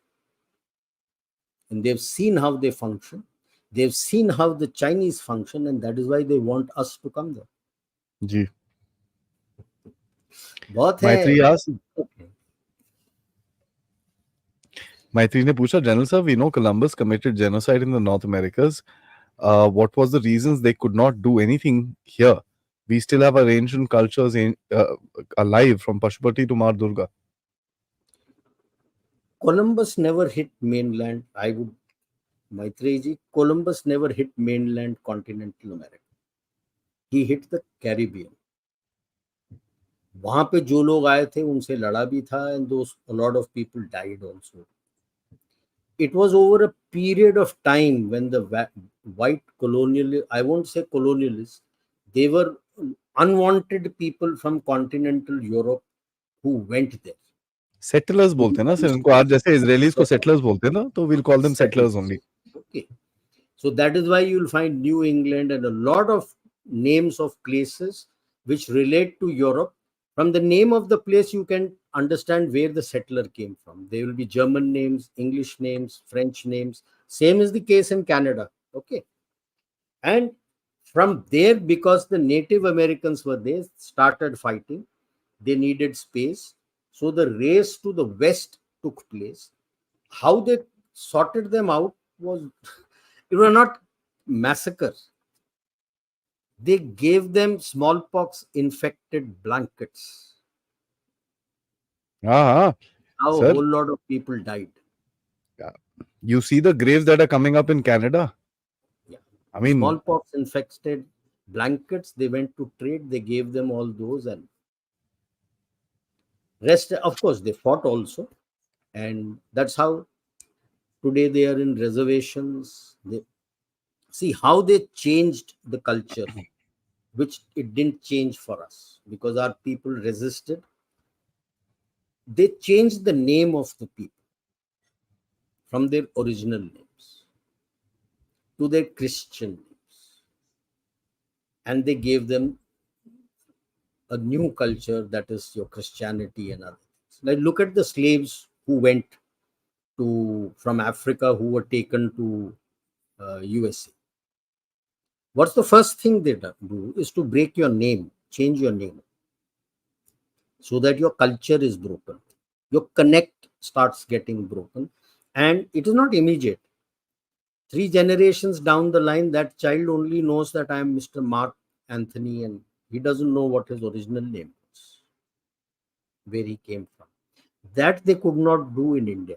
And they've seen how they function. They've seen how the Chinese function, and that is why they want us to come there. जी. बहुत Maitri है. asked, Maitri ne पूछा, General sir, we know Columbus committed genocide in the North Americas. What was the reasons they could not do anything here? We still have our ancient cultures alive from Pashupati to Mar Durga. Columbus never hit mainland. Maitreji, Columbus never hit mainland continental America. He hit the Caribbean. वहां पे जो लोग आए थे उनसे लड़ा भी था, and a lot of people died also. It was over a period of time when the white colonialists, I won't say colonialists, they were unwanted people from continental Europe who went there. Settlers बोलते हैं ना sir इनको. आज जैसे Israelis को settlers बोलते हैं ना, तो we'll call them settlers only. Okay. So that is why you'll find New England and a lot of names of places which relate to Europe. From the name of the place, you can understand where the settler came from. There will be German names, English names, French names. Same is the case in Canada. Okay. And from there, because the Native Americans were there, started fighting. They needed space. So the race to the west took place. How they sorted them out was, it was not massacres. They gave them smallpox infected blankets. How sir, a whole lot of people died. Yeah. You see the graves that are coming up in Canada. Yeah. I mean, smallpox infected blankets, they went to trade, they gave them all those, and rest, of course, they fought also. And that's how today they are in reservations. They see how they changed the culture, which it didn't change for us because our people resisted. They changed the name of the people from their original names to their Christian names. And they gave them a new culture, that is your Christianity and other things. Like look at the slaves who went from Africa, who were taken to USA. What's the first thing they do is to break your name, change your name, so that your culture is broken. Your connect starts getting broken. And it is not immediate. 3 generations down the line, that child only knows that I am Mr. Mark Anthony, and he doesn't know what his original name was, where he came from. That they could not do in India.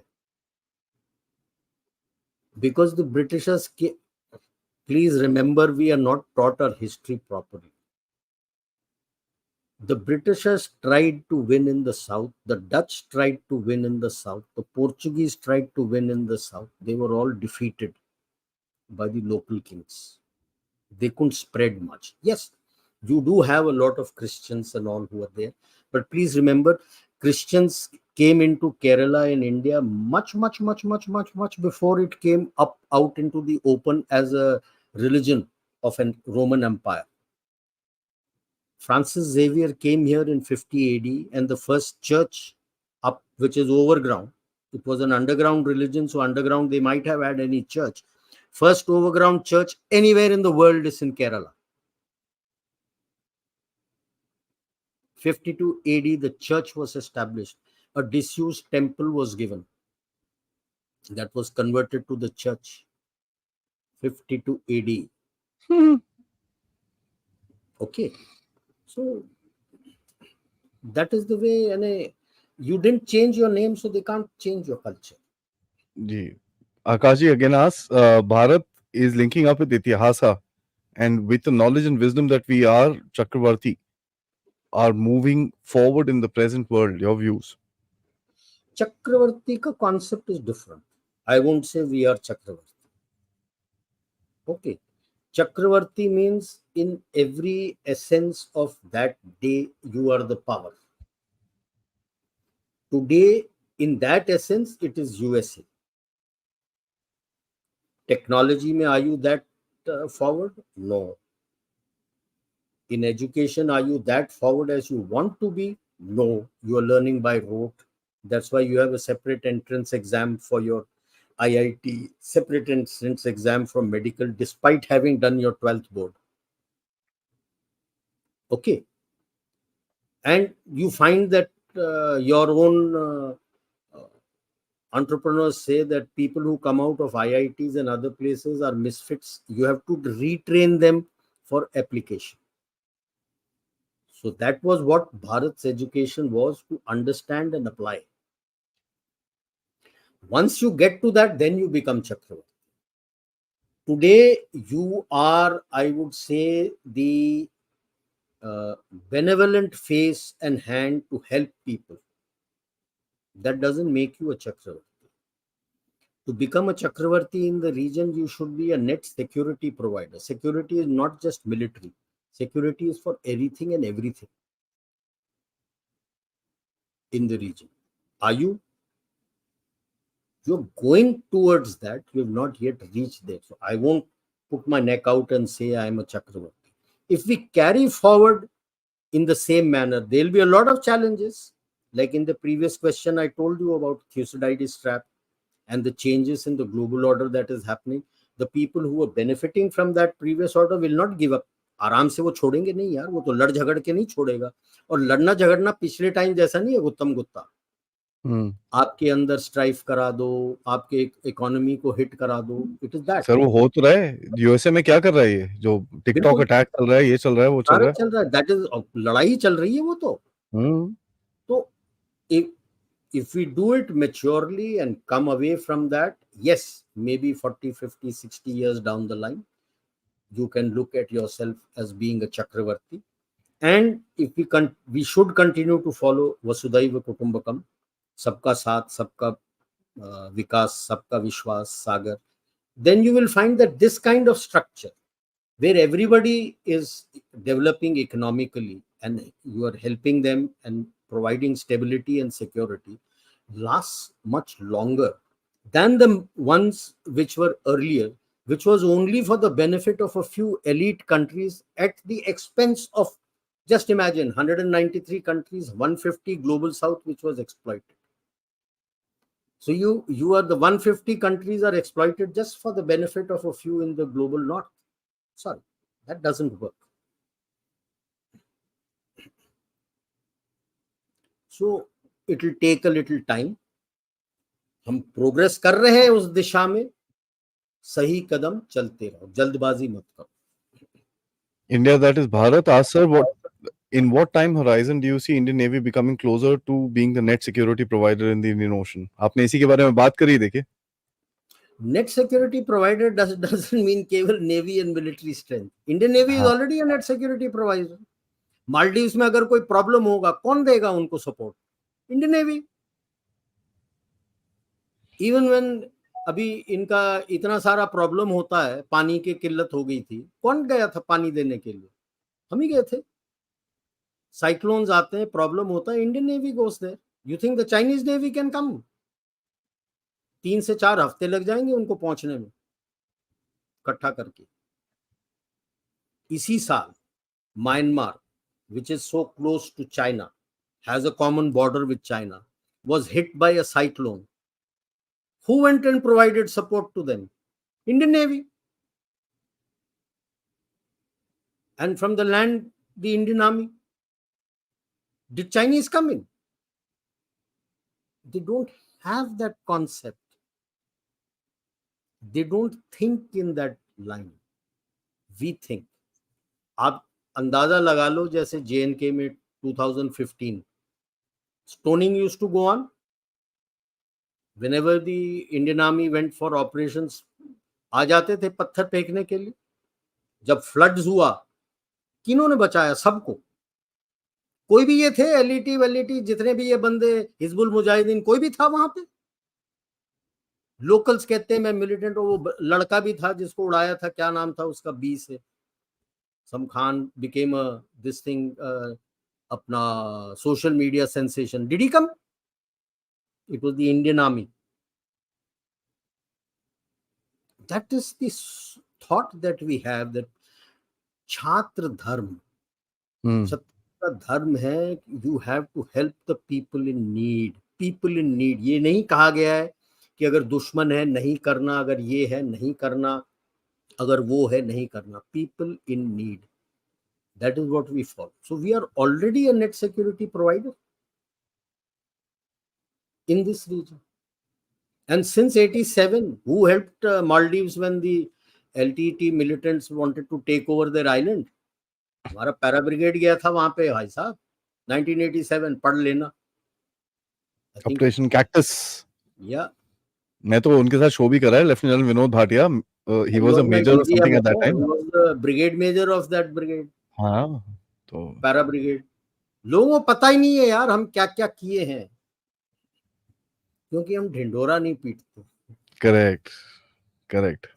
Because the Britishers, please remember, we are not taught our history properly. The Britishers tried to win in the south, the Dutch tried to win in the south, the Portuguese tried to win in the south. They were all defeated by the local kings. They couldn't spread much. Yes, you do have a lot of Christians and all who are there, but please remember, Christians came into Kerala in India much before it came up out into the open as a religion of a Roman Empire. Francis Xavier came here in 50 AD, and the first church up, which is overground, it was an underground religion, so underground they might have had any church. First overground church anywhere in the world is in Kerala. 52 AD, the church was established. A disused temple was given. That was converted to the church. 52 AD. Okay. So that is the way, and you didn't change your name, so they can't change your culture. Ji. Akashi again asks, Bharat is linking up with Itihasa, and with the knowledge and wisdom that we are, Chakravarti, are moving forward in the present world. Your views? Chakravarti ka concept is different. I won't say we are Chakravarti. Okay. Chakravarti means in every essence of that day, you are the power. Today, in that essence, it is USA. Technology mein, are you that forward? No. In education, are you that forward as you want to be? No. You are learning by rote. That's why you have a separate entrance exam for your IIT, separate entrance exam from medical, despite having done your 12th board. Okay. And you find that your own entrepreneurs say that people who come out of IITs and other places are misfits. You have to retrain them for application. So that was what Bharat's education was, to understand and apply. Once you get to that, then you become Chakravarti. Today, you are, I would say, the benevolent face and hand to help people. That doesn't make you a Chakravarti. To become a Chakravarti in the region, you should be a net security provider. Security is not just military. Security is for anything and everything in the region. Are you? You're going towards that. You have not yet reached there. So I won't put my neck out and say I am a Chakravarti. If we carry forward in the same manner, there will be a lot of challenges. Like in the previous question, I told you about Thucydides trap and the changes in the global order that is happening. The people who are benefiting from that previous order will not give up. आराम से वो छोड़ेंगे नहीं यार, वो तो लड़ झगड़ के नहीं छोड़ेगा. और लड़ना झगड़ना पिछले टाइम जैसा नहीं है गुत्तम गुत्ता. आपके अंदर स्ट्राइफ करा दो, आपके इकोनॉमी को हिट करा दो. It is that. सर वो हो तो रहा है. यूएसए में क्या कर रहा है ये जो टिकटॉक अटैक चल रहा है, ये चल रहा है, वो चल रहा है. दैट इज लड़ाई चल रही है वो तो. तो if we do it maturely and come away from that, yes, maybe 40, 50, 60 years down the line, you can look at yourself as being a Chakravarti. And if we should continue to follow Vasudhaiva Kutumbakam, Sabka Saath, Sabka Vikas, Sabka Vishwas, Sagar, then you will find that this kind of structure, where everybody is developing economically and you are helping them and providing stability and security, lasts much longer than the ones which were earlier, which was only for the benefit of a few elite countries at the expense of, just imagine, 193 countries, 150 global south, which was exploited. So you are the 150 countries are exploited just for the benefit of a few in the global north. Sorry, that doesn't work. So it will take a little time. हम progress कर रहे हैं उस दिशा में. सही कदम चलते रहो, जल्दबाजी मत करो. India, that is Bharat, asks, sir, in what time horizon do you see Indian Navy becoming closer to being the net security provider in the Indian Ocean? आपने इसी के बारे में बात करी, देखिए. Net security provider doesn't mean केवल navy and military strength. Indian Navy is already a net security provider. Maldives में अगर कोई प्रॉब्लम होगा कौन देगा उनको support? Indian navy. Even when अभी इनका इतना सारा प्रॉब्लम होता है, पानी की किल्लत हो गई थी, कौन गया था पानी देने के लिए? हम ही गए थे। साइक्लोन्स आते हैं, प्रॉब्लम होता है, Indian navy goes there. You think the Chinese navy can come? 3 से 4 हफ्ते लग जाएंगे उनको पहुंचने में, इकट्ठा करके। इसी साल Myanmar, which is so close to China, has a common border with China, was hit by a cyclone. Who went and provided support to them? Indian Navy. And from the land, the Indian Army. Did Chinese come in? They don't have that concept. They don't think in that line. We think. आप अंदाजा लगा लो, जैसे JNK में 2015 stoning used to go on. Whenever the Indian Army went for operations, आ जाते थे पत्थर फेंकने के लिए। जब फ्लड्स हुआ, किन्होंने बचाया? सबको। कोई भी ये थे एलईटी जितने भी ये बंदे, हिजबुल मुजाहिदीन, कोई भी था वहां पे? लोकल्स कहते हैं मैं मिलिटेंट हूं। वो लड़का भी था जिसको उड़ाया था, क्या नाम था उसका, बी से, some Khan became this thing, अपना social media sensation. Did he come? It was the Indian army. That is the thought that we have, that छात्र धर्म, छत्र का धर्म है। You have to help the people in need. People in need, ये नहीं कहा गया है कि अगर दुश्मन है नहीं करना, अगर ये है नहीं करना, अगर वो है नहीं करना। People in need, that is what we follow. So we are already a net security provider in this region. And since 87, who helped Maldives when the LTT militants wanted to take over their island? हमारा para brigade गया था वहां पे भाई साहब, 1987, पढ़ लेना। Operation cactus. या मैं तो उनके साथ शो भी करा है, lieutenant Vinod Bhatia, he was a major or something at that time. He was the brigade major of that brigade. हाँ, तो पैरा ब्रिगेड। लोगों को पता ही नहीं है यार हम क्या क्या किए हैं, क्योंकि हम ढिंढोरा नहीं पीटते। Correct correct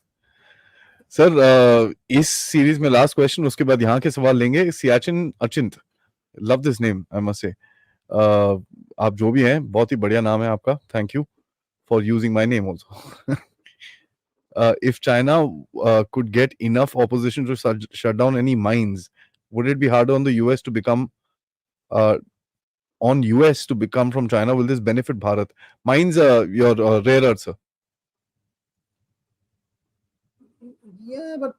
sir. इस सीरीज में लास्ट क्वेश्चन, उसके बाद यहाँ के सवाल लेंगे। Siachen Achint, love this name I must say. आप जो भी हैं, बहुत ही बढ़िया नाम है आपका। Thank you for using my name also. If China could get enough opposition to shut down any mines, would it be harder on the US to become from China? Will this benefit Bharat? Mines, your rare earths, sir. Yeah, but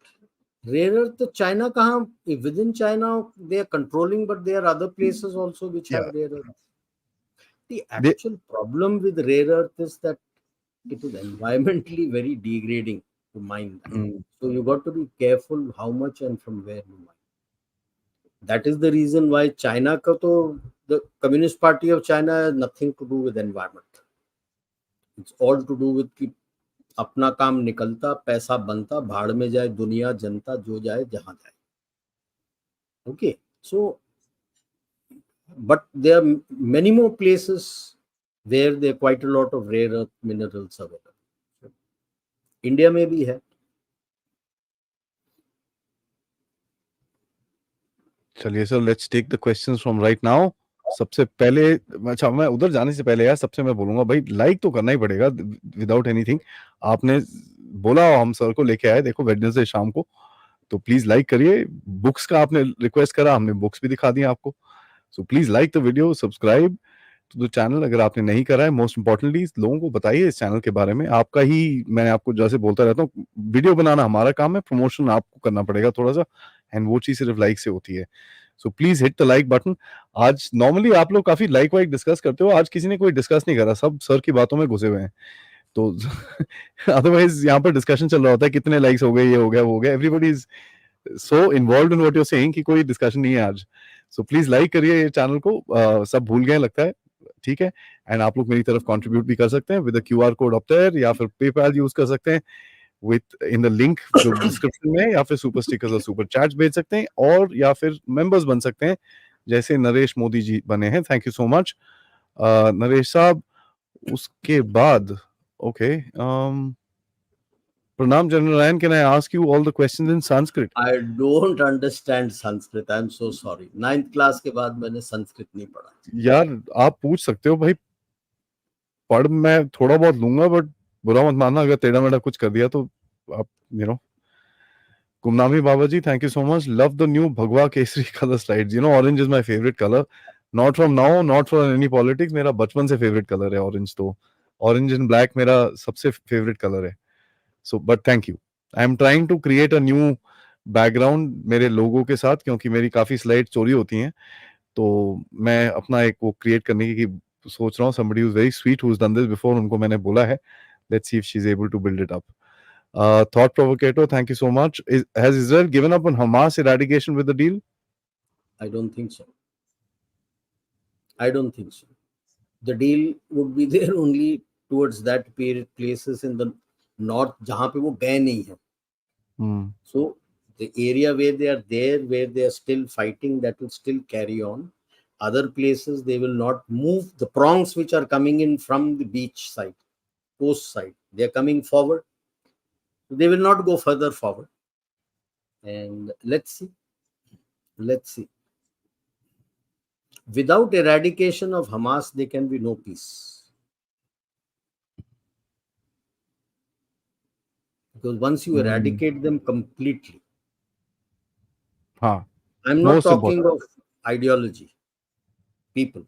rare earth to China kahan? Within China they are controlling, but there are other places also which have rare earth. The actual problem with rare earth is that it is environmentally very degrading to mine that. So you got to be careful how much and from where you mine. That is the reason why China ka to, the Communist Party of China has nothing to do with environment. It's all to do with कि अपना काम निकलता, पैसा बनता, भाड़ में जाए दुनिया, जनता जो जाए जहां जाए। Okay, so but there are many more places where there are quite a lot of rare earth minerals available. India में भी है। चलिए sir, let's take the questions from right now. सबसे पहले, अच्छा मैं उधर जाने से पहले यार, सबसे मैं बोलूंगा भाई, लाइक तो करना ही पड़ेगा विदाउट एनीथिंग। आपने बोला हम सर को लेके आए, देखो वेडनेसडे शाम को, तो प्लीज लाइक करिए। बुक्स का आपने रिक्वेस्ट करा, हमने बुक्स भी दिखा दी आपको। So please like the video, subscribe to the channel अगर आपने नहीं करा है। मोस्ट इंपॉर्टेंटली लोगों को बताइए इस चैनल के बारे में। आपका ही, मैं आपको जैसे बोलता रहता हूँ, वीडियो बनाना हमारा काम है, प्रमोशन आपको करना पड़ेगा थोड़ा सा, एंड वो चीज सिर्फ लाइक से होती है। So please hit the like button. आज नॉर्मली आप लोग काफी लाइक वाइक डिस्कस करते हो, आज किसी ने कोई डिस्कस नहीं करा, सब सर की बातों में घुसे हुए हैं। तो अदरवाइज यहाँ पर डिस्कशन चल रहा होता है, कितने लाइक्स हो गए, ये हो गया, वो हो गया। Everybody is so involved in what you are saying कि कोई डिस्कशन नहीं है आज। सो प्लीज लाइक करिए ये चैनल को। सब भूल गए लगता है, ठीक है। एंड आप लोग मेरी तरफ कंट्रीब्यूट भी कर सकते हैं with QR code up there, या फिर पेपैल यूज कर सकते हैं विद इन द लिंक जो डिस्क्रिप्शन में, या फिर सुपर स्टिकर्स और सुपर चैट्स भेज सकते हैं, और या फिर मेंबर्स बन सकते हैं जैसे नरेश मोदी जी बने हैं. Thank you so much Naresh साहब. उसके बाद okay Pranam General Ryan, can I ask you all the questions in Sanskrit? I don't understand Sanskrit. I'm so sorry. 9th class के बाद मैंने संस्कृत नहीं पढ़ा. यार आप पूछ सकते हो भाई, पढ़ मैं थोड़ा बहुत लूंगा, बट बुरा मत मानना अगर टेढ़ा मेढ़ा कुछ कर दिया तो आप Kumnami Babaji, thank you so much. Love the new Bhagwa Kesari color slides. Orange is my favorite color. Not from now, not for any politics. मेरा बचपन से favorite color है orange, तो orange and black मेरा सबसे favorite color है. So, but thank you. I am trying to create a new background मेरे लोगों के साथ, क्योंकि मेरी काफी स्लाइड चोरी होती हैं, तो मैं अपना एक वो क्रिएट करने की सोच रहा हूँ. somebody who's very sweet who's done this before, उनको मैंने बोला है. Let's see if she's able to build it up. Thought provocator, thank you so much. Has Israel given up on Hamas eradication with the deal? I don't think so. I don't think so. The deal would be there only towards that period places in the north जहाँ पे वो गए नहीं हैं. So the area where they are there, where they are still fighting, that will still carry on. Other places they will not move. The prongs which are coming in from the beach side, coast side, they are coming forward. They will not go further forward. And let's see. Let's see. Without eradication of Hamas, there can be no peace. Because once you eradicate them completely, I'm not talking of ideology, people,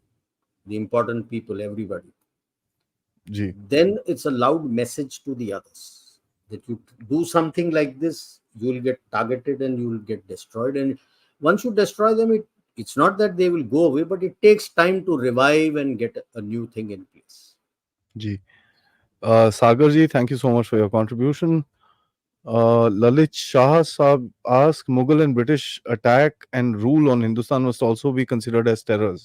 the important people, everybody. Then it's a loud message to the others that you do something like this, you will get targeted and you will get destroyed. And once you destroy them, it's not that they will go away, but it takes time to revive and get a new thing in place. Ji. Sagar ji, thank you so much for your contribution. Lalit Shah Saab asked, Mughal and British attack and rule on Hindustan must also be considered as terror.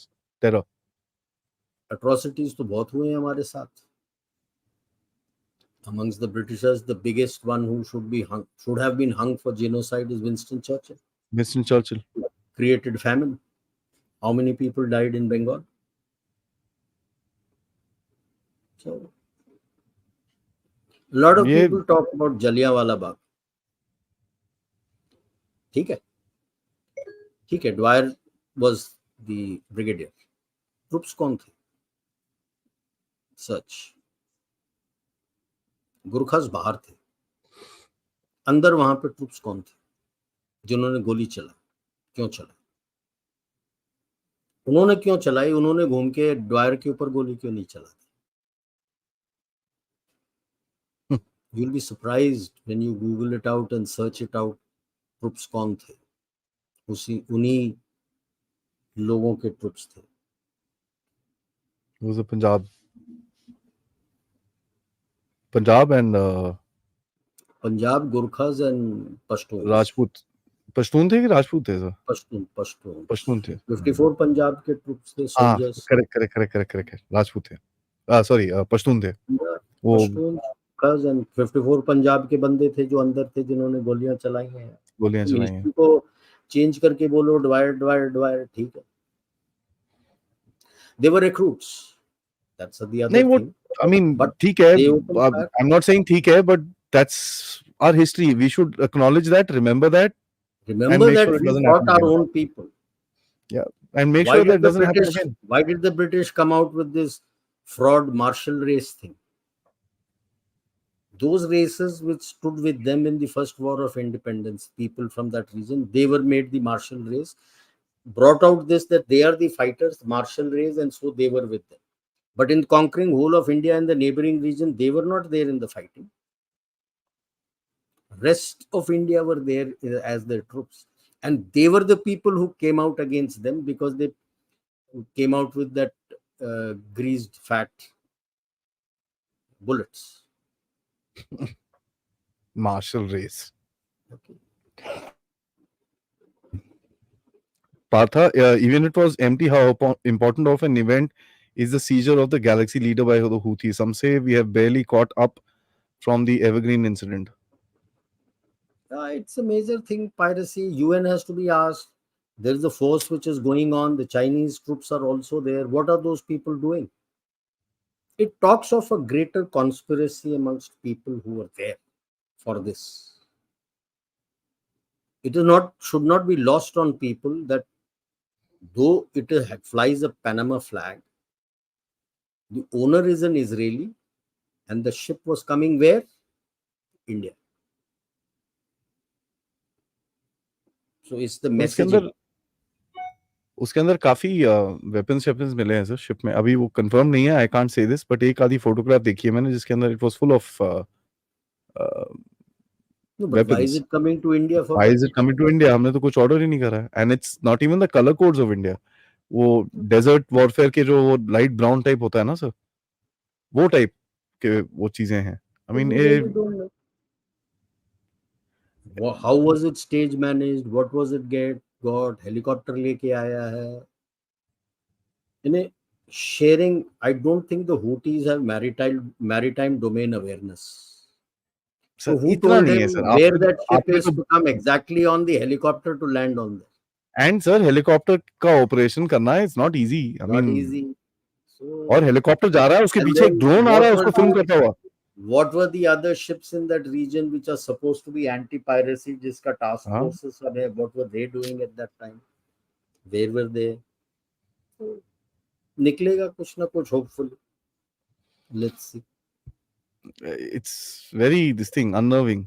Atrocities to bahut hue hain hamare saath. Amongst the Britishers, the biggest one who should have been hung for genocide is Winston Churchill. Winston Churchill created famine. How many people died in Bengal? So, a lot of people talk about Jallianwala Bagh. ठीक है, Dwyer was the brigadier. Troops कौन थे? Search. गुरखास बाहर थे. अंदर वहां पे troops कौन थे जिन्होंने गोली चलाई? क्यों चलाई? उन्होंने क्यों चलाई? उन्होंने घूम के ड्वायर के ऊपर गोली क्यों नहीं चला दी? You will be surprised when you Google it out and search it out. Troops कौन थे? उन्हीं लोगों के ट्रूप्स थे. It was a Punjab and Punjab, Gurkhas and Pashtuns. Rajput. Pashtun थे कि राजपूत थे सर? पश्तून थे. 54 पंजाब के ट्रूप्स थे, सोल्जर्स. करेक्ट राजपूत थे. सॉरी पश्तून थे. वो पश्तून and 54 पंजाब के बंदे थे जो अंदर थे, जिन्होंने गोलियां चलाई हैं. हिस्ट्री को चेंज करके बोलो डिवाइड, ठीक है. They were recruits. That's the other thing. I mean, ठीक है. I'm not saying ठीक है, but that's our history. We should acknowledge that, remember that. Remember that we fought our own people. Yeah, and make sure that doesn't happen again. Why did the British come out with this fraud martial race thing? Those races which stood with them in the first war of independence, people from that region, they were made the martial race, brought out this that they are the fighters, martial race, and so they were with them. But in conquering whole of India and the neighboring region, they were not there in the fighting. Rest of India were there as their troops, and they were the people who came out against them because they came out with that greased fat bullets. Martial race. Okay. Partha, even it was empty, how important of an event is the seizure of the Galaxy leader by the Houthis? Some say we have barely caught up from the Evergreen incident. It's a major thing, piracy. UN has to be asked. There is a force which is going on. The Chinese troops are also there. What are those people doing? It talks of a greater conspiracy amongst people who were there for this. It is not, should not be lost on people that though flies a Panama flag, the owner is an Israeli, and the ship was coming where? India. So it's the उसके messaging. अंदर उसके अंदर काफी weapons weapons मिले हैं sir ship में. अभी वो कंफर्म नहीं है, I can't say this, but एक आधी फोटोग्राफ देखी है मैंने जिसके अंदर it was full of No, but why is weapons. it coming to India for Why that? is it coming to India? हमने तो कुछ ऑर्डर ही नहीं करा है. And it's not even the colour codes of India. वो desert warfare के जो वो लाइट ब्राउन टाइप होता है ना सर, वो टाइप के वो चीजें हैं. I mean We really don't know. How was it stage managed? What was it got? Helicopter लेके आया है. In a sharing, I don't think the Houthis have maritime domain awareness. So sir who इतना told नहीं है him sir. where आपने that तो ship आपने is तो to come exactly on the helicopter to land on there? And sir helicopter का operation करना है, it's not easy. I Not mean easy. और So, हेलीकॉप्टर जा रहा है, उसके and पीछे एक then ड्रोन आ रहा है उसको फिल्म करता हुआ. what were the other ships in that region which are supposed to be anti-piracy, जिसका task हाँ. forces सब है? What were they doing at that time? Where were they? So, निकलेगा कुछ ना कुछ, hopefully. Let's see. It's very this thing unnerving.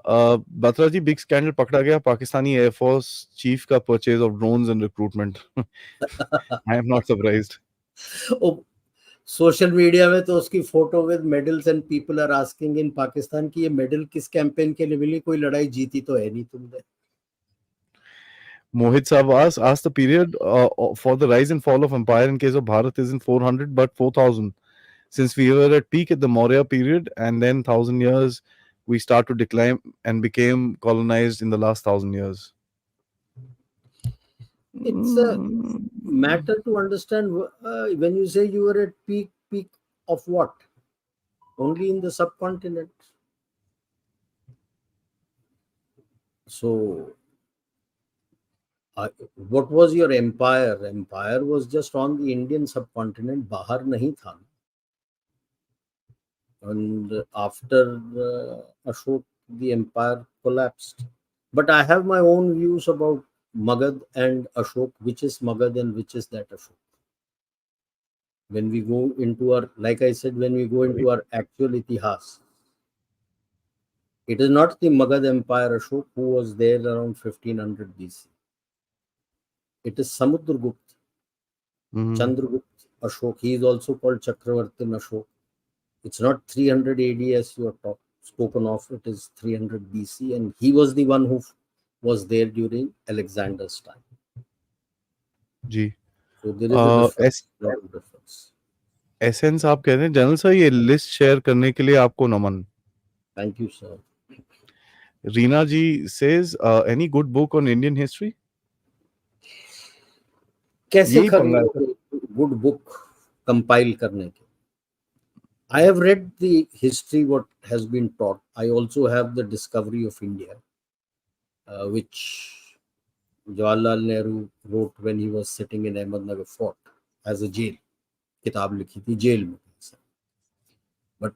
Batra ji, big scandal पकड़ा गया पाकिस्तानी एयरफोर्स चीफ का purchase of drones and recruitment. I am not surprised. Social media में तो उसकी photo with medals and people are asking in Pakistan की ये medal किस कैंपेन के लिए मिली, कोई लड़ाई जीती तो है नहीं तुमने. Mohit Saab asked the period for the rise and fall of empire in case of Bharat isn't 400 but 4000. Since we were at peak at the Maurya period and then 1000 years, we start to decline and became colonized in the last 1000 years. It's a matter to understand when you say you were at peak of what? Only in the subcontinent. So what was your empire? Empire was just on the Indian subcontinent, बाहर नहीं था. And after Ashok, the empire collapsed. But I have my own views about Magad and Ashok, which is Magad and which is that Ashok. When we go into our, like I said, when we go into our actual itihas, it is not the Magad Empire Ashok who was there around 1500 BC. It is Samudragupta, Chandragupta Ashok. He is also called Chakravartin Ashok. It's not 300 AD as you are spoken of. It is 300 BC, and he was the one who was there during Alexander's time. जी. So there is a difference. Lot of difference. Essence आप कहते हैं general sir, ये list share करने के लिए आपको नमन. Thank you, sir. Reena ji says any good book on Indian history? कैसे यही पंगा है खरीदोगे गुड बुक कंपाइल करने के? I have read the history what has been taught. I also have the Discovery of India, which Jawaharlal Nehru wrote when he was sitting in Ahmednagar Fort as a jail. किताब लिखी थी jail में. But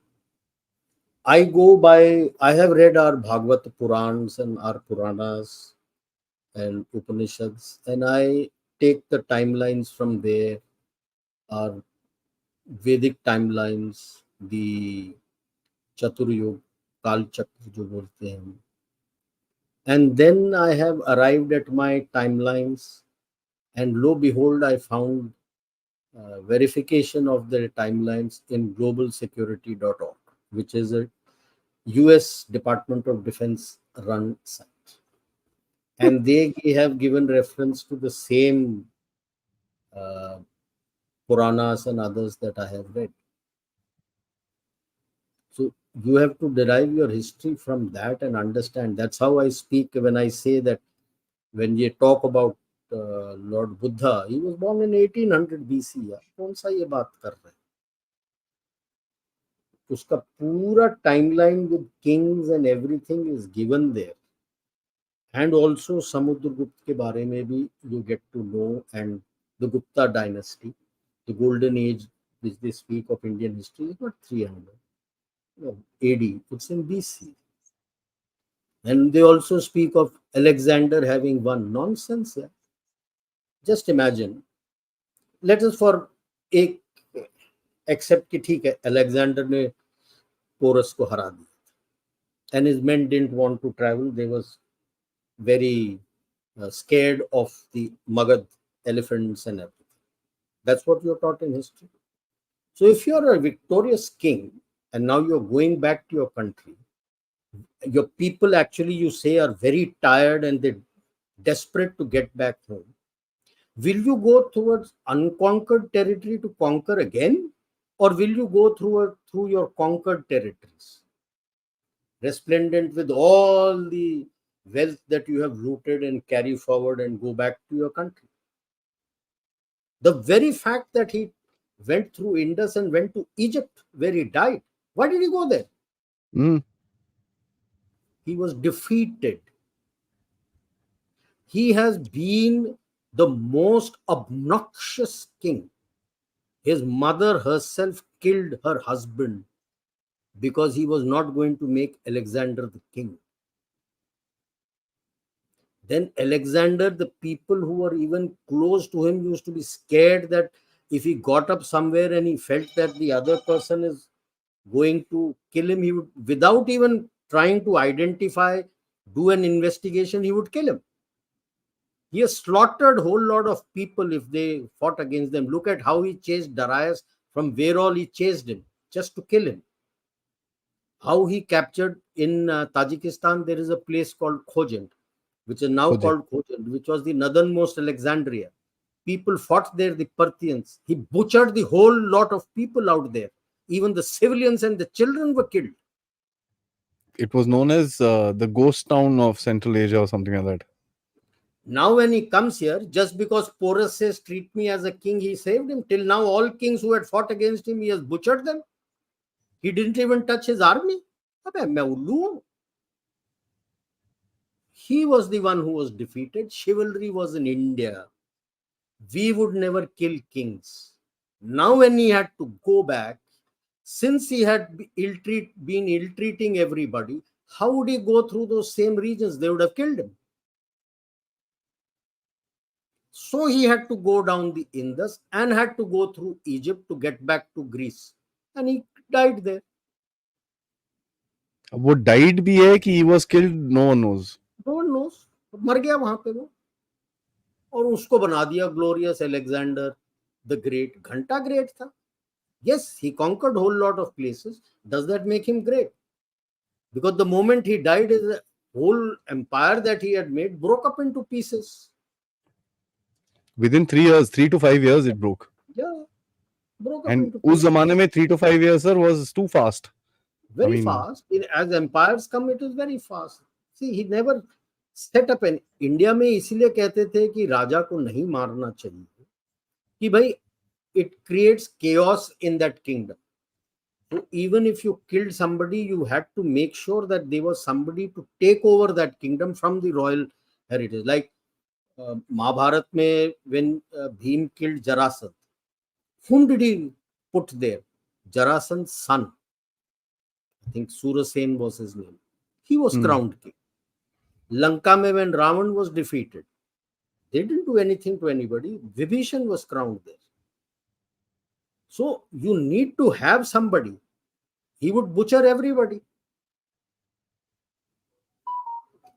I go by, I have read our Bhagavad Purans and our Puranas and Upanishads, and I take the timelines from there, our Vedic timelines, the Chaturyug, Kal Chakra जो बोलते हैं. And then I have arrived at my timelines, and lo behold, I found verification of the timelines in globalsecurity.org, which is a US Department of Defense run site. And they have given reference to the same Puranas and others that I have read. So you have to derive your history from that and understand. That's how I speak when I say that when you talk about Lord Buddha, he was born in 1800 BC. कौन सा ये बात कर रहे हैं? उसका पूरा timeline with kings and everything is given there. And also Samudragupta के बारे में भी you get to know, and the Gupta dynasty, the golden age which they speak of Indian history is not 300, no, AD, it's in BC. And they also speak of Alexander having won. Nonsense. Yeah. Just imagine. Let us for एक accept कि ठीक है Alexander ने Porus को हरा दिया, and his men didn't want to travel. They was very scared of the Magad elephants and everything. That's what you're taught in history. So if you're a victorious king and now you're going back to your country, your people actually, you say, are very tired and they're desperate to get back home. Will you go towards unconquered territory to conquer again, or will you go through your conquered territories, resplendent with all the wealth that you have looted, and carry forward and go back to your country? The very fact that he went through Indus and went to Egypt where he died, why did he go there? He was defeated. He has been the most obnoxious king. His mother herself killed her husband because he was not going to make Alexander the king. Then Alexander, the people who were even close to him used to be scared that if he got up somewhere and he felt that the other person is going to kill him, he would, without even trying to identify, do an investigation, he would kill him. He has slaughtered a whole lot of people if they fought against them. Look at how he chased Darius, from where all he chased him just to kill him. How he captured in Tajikistan, there is a place called Khojend, which is now called Khojend, which was the northernmost Alexandria. People fought there, the Parthians. He butchered the whole lot of people out there. Even the civilians and the children were killed. It was known as the ghost town of Central Asia or something like that. Now when he comes here, just because Porus says, treat me as a king, he saved him. Till now, all kings who had fought against him, he has butchered them. He didn't even touch his army. He was the one who was defeated. Chivalry was in India. We would never kill kings. Now when he had to go back, since he had been ill-treating everybody, how would he go through those same regions? They would have killed him. So he had to go down the Indus and had to go through Egypt to get back to Greece. And he died there. वो died भी है कि he was killed, no one knows. No one knows. मर गया वहां पे वो, और उसको बना दिया ग्लोरियस एलेक्जेंडर द ग्रेट. घंटा ग्रेट था. Yes, he conquered a whole lot of places. Does that make him great? Because the moment he died, his whole empire that he had made broke up into pieces. Within 3 years, 3 to 5 years, it broke. Yeah, broke up And into pieces. उस जमाने में 3 to 5 years, sir, was too fast. Very fast. As empires come, it is very fast. See, he never set up an. India में इसीलिए कहते थे कि राजा को नहीं मारना चाहिए कि भाई it creates chaos in that kingdom. So even if you killed somebody, you had to make sure that there was somebody to take over that kingdom from the royal heritage. Like Mahabharat mein, when Bhim killed Jarasandh, whom did he put there? Jarasandh's son. I think Surasen was his name. He was crowned king. Lanka mein, when Ravan was defeated, they didn't do anything to anybody. Vibhishan was crowned there. So you need to have somebody. He would butcher everybody.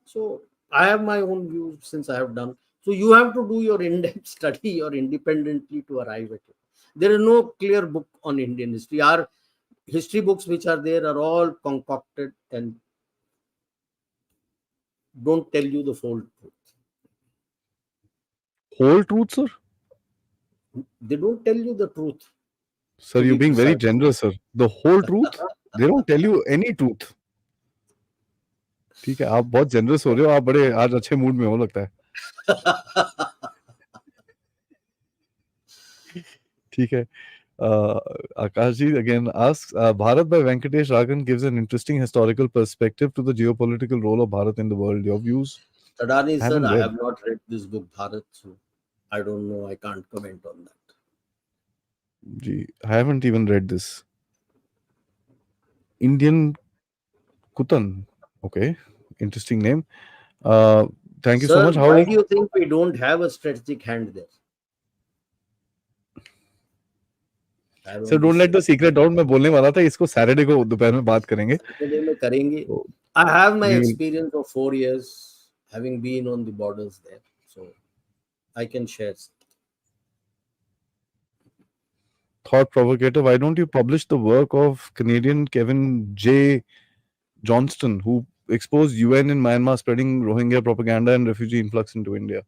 So I have my own views since I have done. So you have to do your in-depth study or independently to arrive at it. There is no clear book on Indian history. Our history books which are there are all concocted and don't tell you the full truth. Whole truth, sir? They don't tell you the truth. Sir, you're being very generous, sir. The whole truth? They don't tell you any truth. ठीक है, आप बहुत generous हो रहे हो. आप बड़े आज अच्छे मूड में हो लगता है. ठीक है. Akash ji again asks, Bharat by Venkatesh Ragan gives an interesting historical perspective to the geopolitical role of Bharat in the world. Your views? Tadani I sir, haven't I read. have not read this book Bharat, so I don't know. I can't comment on that. Gee, I haven't even read this. Indian Kutan. Okay, interesting name. Uh, Thank you so Sir, much. why How? do you think we don't have a strategic hand there? I have sir only don't let the said secret out मैं बोलने वाला था इसको Saturday को दोपहर में बात करेंगे Saturday में करेंगे. तो I have my we will experience of 4 years having been on the borders there, so I can share. thought provocative why don't you publish the work of Canadian Kevin J Johnston who exposed UN in Myanmar spreading Rohingya propaganda and refugee influx into India.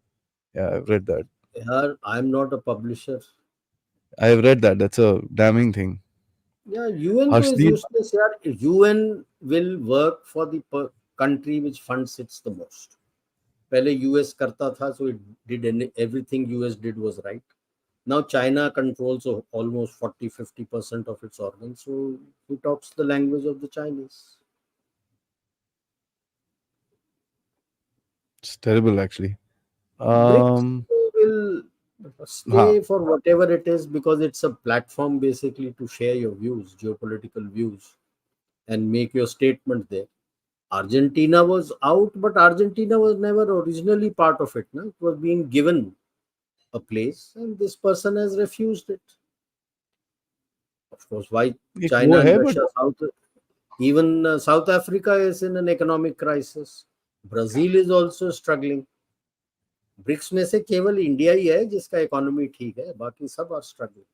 Yeah, I've read that. Here, I'm not a publisher. I've read that. That's a damning thing. Yeah, UN to is Harshdeep, useless. Yeah, UN will work for the country which funds it the most. पहले US करता था, so it did everything US did was right. Now China controls almost 40-50% of its organs, so he talks the language of the Chinese. it's terrible actually. BRICS Um, will हाँ, stay for whatever it is because it's a platform basically to share your views, geopolitical views, and make your statement there. Argentina was out, but Argentina was never originally part of it. No? It was being given a place, and this person has refused it. Of course, why एक वो China and है but Russia, even South Africa is in an economic crisis. Brazil is also struggling. BRICS में से केवल India ही है जिसका economy ठीक है, बाकी सब आर स्ट्रगलिंग.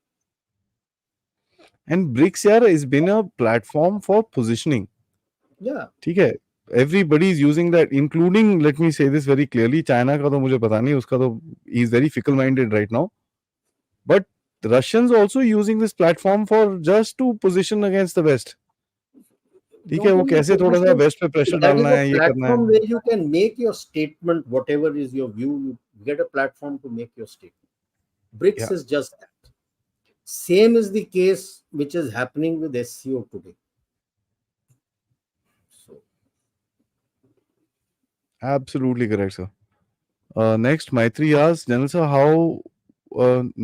and BRICS यार has been a platform for positioning. या ठीक है everybody is using that including let me say this very clearly China का तो मुझे पता नहीं उसका तो he is very fickle minded right now but the Russians also using this platform for just to position against the West. ठीक है not वो ओनली कैसे थोड़ा सा पोजीशन, वेस्ट पे प्रेशर दैट डालना इज अ है ये करना प्लेटफॉर्म है. Where you can make your statement whatever is your view, you get a platform to make your statement. BRICS Yeah, is just that. Same is the case which is happening with SCO today. So absolutely correct sir. Next Maitri asks General sir how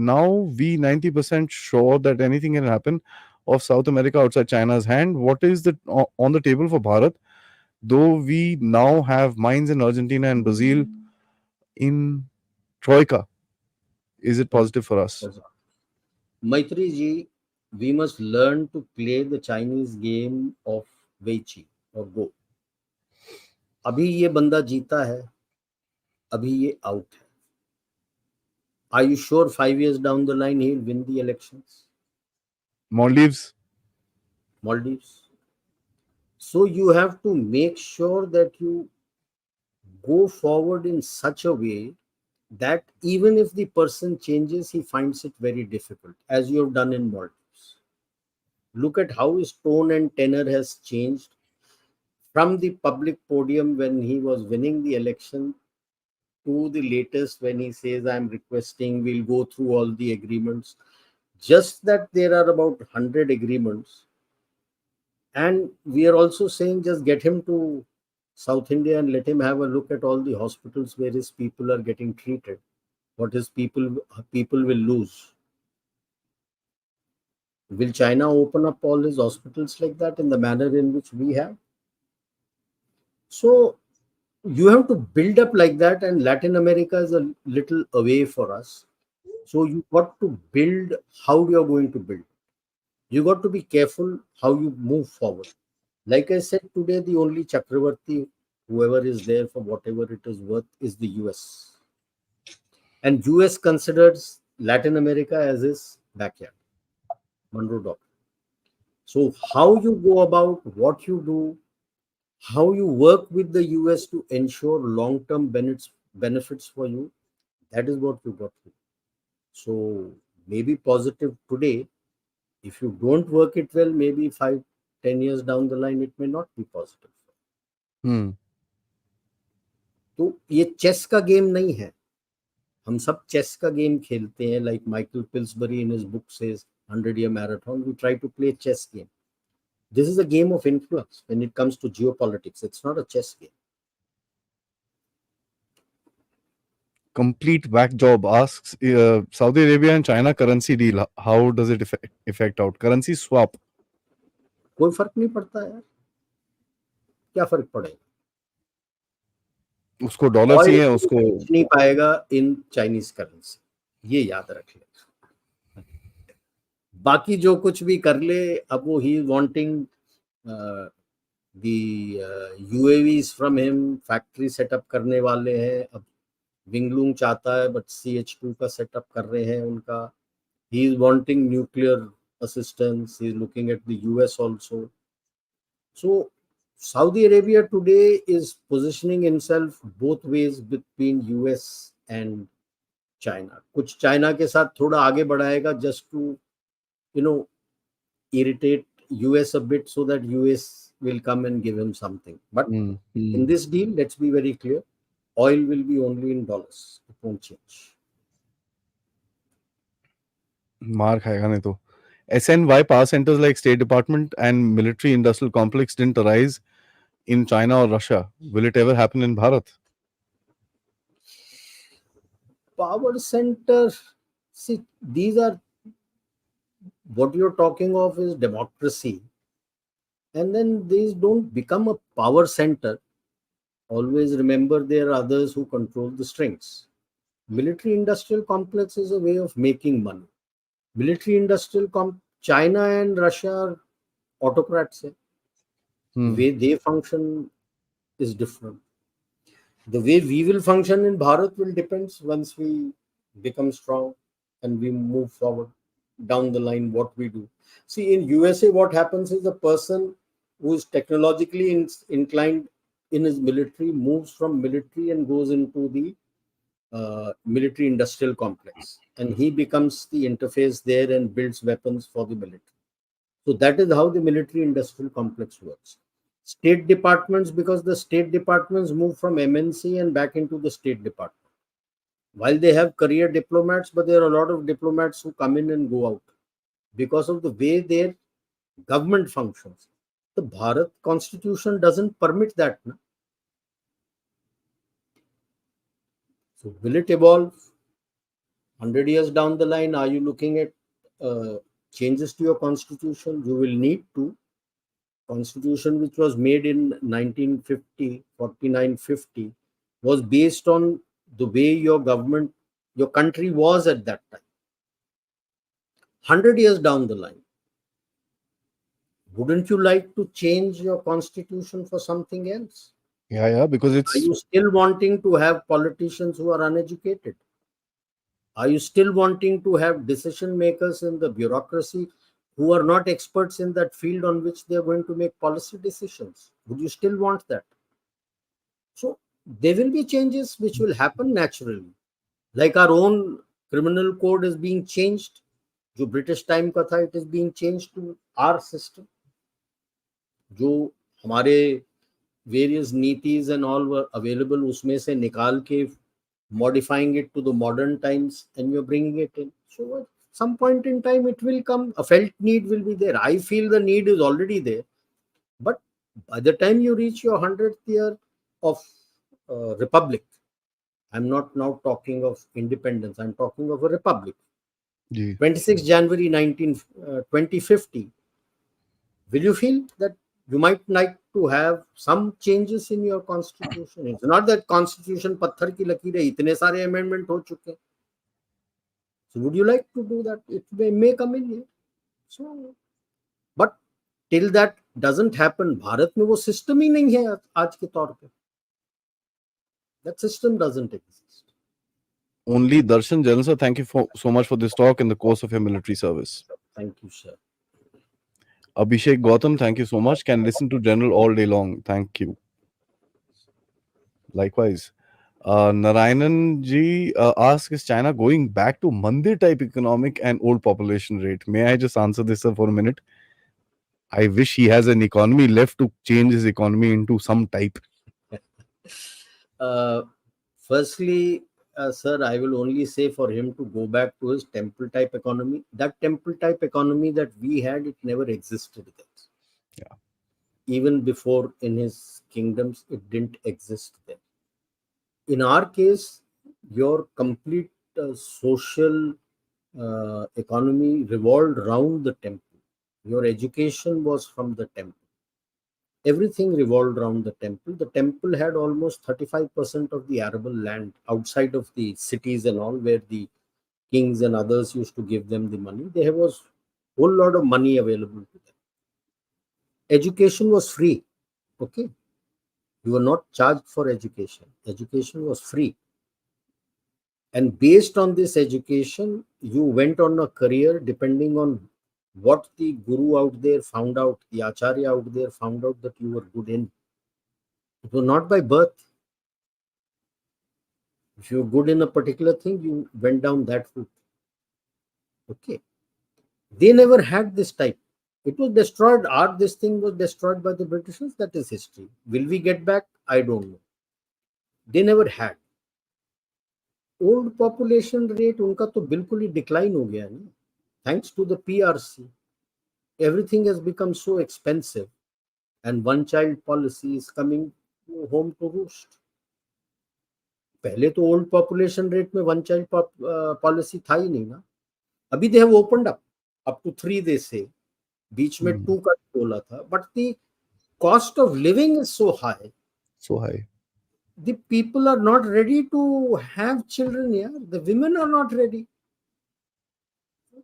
now we 90% sure that anything can happen of South America outside China's hand. What is the on the table for Bharat? Though we now have mines in Argentina and Brazil in Troika, is it positive for us? Maitri ji, we must learn to play the Chinese game of Weiqi or Go. अभी ये बंदा जीता है, अभी ये out है. Are you sure 5 years down the line he'll win the elections? Maldives, Maldives. So you have to make sure that you go forward in such a way that even if the person changes, he finds it very difficult, as you have done in Maldives. Look at how his tone and tenor has changed from the public podium when he was winning the election to the latest when he says, I'm requesting, we'll go through all the agreements. Just that there are about 100 agreements. And we are also saying just get him to South India and let him have a look at all the hospitals where his people are getting treated. What his people will lose. Will China open up all his hospitals like that in the manner in which we have? So you have to build up like that, and Latin America is a little away for us. So you got to build how you are going to build. You got to be careful how you move forward. Like I said today, the only Chakravarti, whoever is there for whatever it is worth, is the US. And US considers Latin America as his backyard, Monroe Dock. So how you go about, what you do, how you work with the US to ensure long-term benefits for you, that is what you got to do. So maybe positive today. If you don't work it well, maybe 5-10 years down the line, it may not be positive. hmm. तो ये chess का game नहीं है. हम सब chess का game खेलते हैं, like Michael Pillsbury in his book says 100-year marathon, we try to play chess game. This is a game of influence when it comes to geopolitics. It's not a chess game. Complete whack job asks Saudi Arabia and China currency deal. How does it affect out? Currency swap. कोई फर्क नहीं पड़ता यार, क्या फर्क पड़ेगा? उसको dollar oil चाहिए, उसको बेच नहीं पाएगा इन चाइनीज करेंसी, ये याद रख ले। बाकी जो कुछ भी कर ले, अब वो he wanting the UAVs from him, factory setup करने वाले हैं। अब विंगलूंग चाहता है बट CH2 का सेटअप कर रहे हैं उनका। He is wanting nuclear assistance, he is looking at the US also. So Saudi Arabia today is positioning himself both ways between US and China. कुछ चाइना के साथ थोड़ा आगे बढ़ाएगा just to irritate US a bit so that US will come and give him something. But in this deal, let's be very clear, oil will be only in dollars. It won't change. मार खाएगा नहीं तो. SNY power centers like State Department and military industrial complex didn't arise in China or Russia. Will it ever happen in Bharat? Power center, see, these are, what you're talking of is democracy. And then these don't become a power center. Always remember there are others who control the strings. Military industrial complex is a way of making money. Military industrial China and Russia are autocrats. The way they function is different. The way we will function in Bharat will depend once we become strong and we move forward down the line, what we do. See, in USA, what happens is a person who is technologically inclined in his military moves from military and goes into the military industrial complex, and he becomes the interface there and builds weapons for the military. So that is how the military industrial complex works. State departments, because the state departments move from MNC and back into the state department. While they have career diplomats, but there are a lot of diplomats who come in and go out because of the way their government functions. The Bharat constitution doesn't permit that. No? So will it evolve? 100 years down the line, are you looking at changes to your constitution? You will need to. Constitution which was made in 1950, 49-50, was based on the way your government, your country was at that time. 100 years down the line, wouldn't you like to change your constitution for something else? Yeah, because it's... Are you still wanting to have politicians who are uneducated? Are you still wanting to have decision makers in the bureaucracy who are not experts in that field on which they are going to make policy decisions? Would you still want that? So there will be changes which will happen naturally. Like our own criminal code is being changed. जो British time का था, it is being changed to our system. जो हमारे various Nitish and all were available, उसमें से निकाल के modifying it to the modern times, and you're bringing it in. So at some point in time, it will come. A felt need will be there. I feel the need is already there. But by the time you reach your 100th year of republic, I'm not now talking of independence, I'm talking of a republic. 26 January 2050, will you feel that you might like to have some changes in your constitution? It's not that constitution patthar ki lakir hai, itne sare amendment ho chuke. So would you like to do that? It may come in here. So, but till that doesn't happen, Bharat में वो system ही नहीं है आज के तौर पे. That system doesn't exist. Only Darshan Jalan sir, thank you so much for this talk in the course of your military service. Thank you, sir. Abhishek Gautam, thank you so much. Can listen to General all day long. Thank you. Likewise. Narayanan ji asks, is China going back to Mandir type economic and old population rate? May I just answer this, sir, for a minute? I wish he has an economy left to change his economy into some type. Firstly, sir, I will only say for him to go back to his temple type economy. That temple type economy that we had, it never existed there. Yeah. Even before in his kingdoms, it didn't exist there. In our case, your complete social economy revolved around the temple. Your education was from the temple. Everything revolved around the temple. The temple had almost 35% of the arable land outside of the cities and all, where the kings and others used to give them the money. There was a whole lot of money available to them. Education was free. Okay. You were not charged for education. Education was free. And based on this education, you went on a career depending on what the guru out there found out, the acharya out there found out that you were good in. It was not by birth. If you were good in a particular thing, you went down that route. Okay. They never had this type. It was destroyed. This thing was destroyed by the Britishers. That is history. Will we get back? I don't know. They never had. Old population rate उनका तो बिल्कुल ही decline हो गया ना. Thanks to the PRC, everything has become so expensive, and one child policy is coming home to roost. पहले तो old population rate में one child policy था ही नहीं ना. अभी they have opened up to 3 they say. बीच में 2 का बोला था, but the cost of living is so high. So high. The people are not ready to have children here. The women are not ready.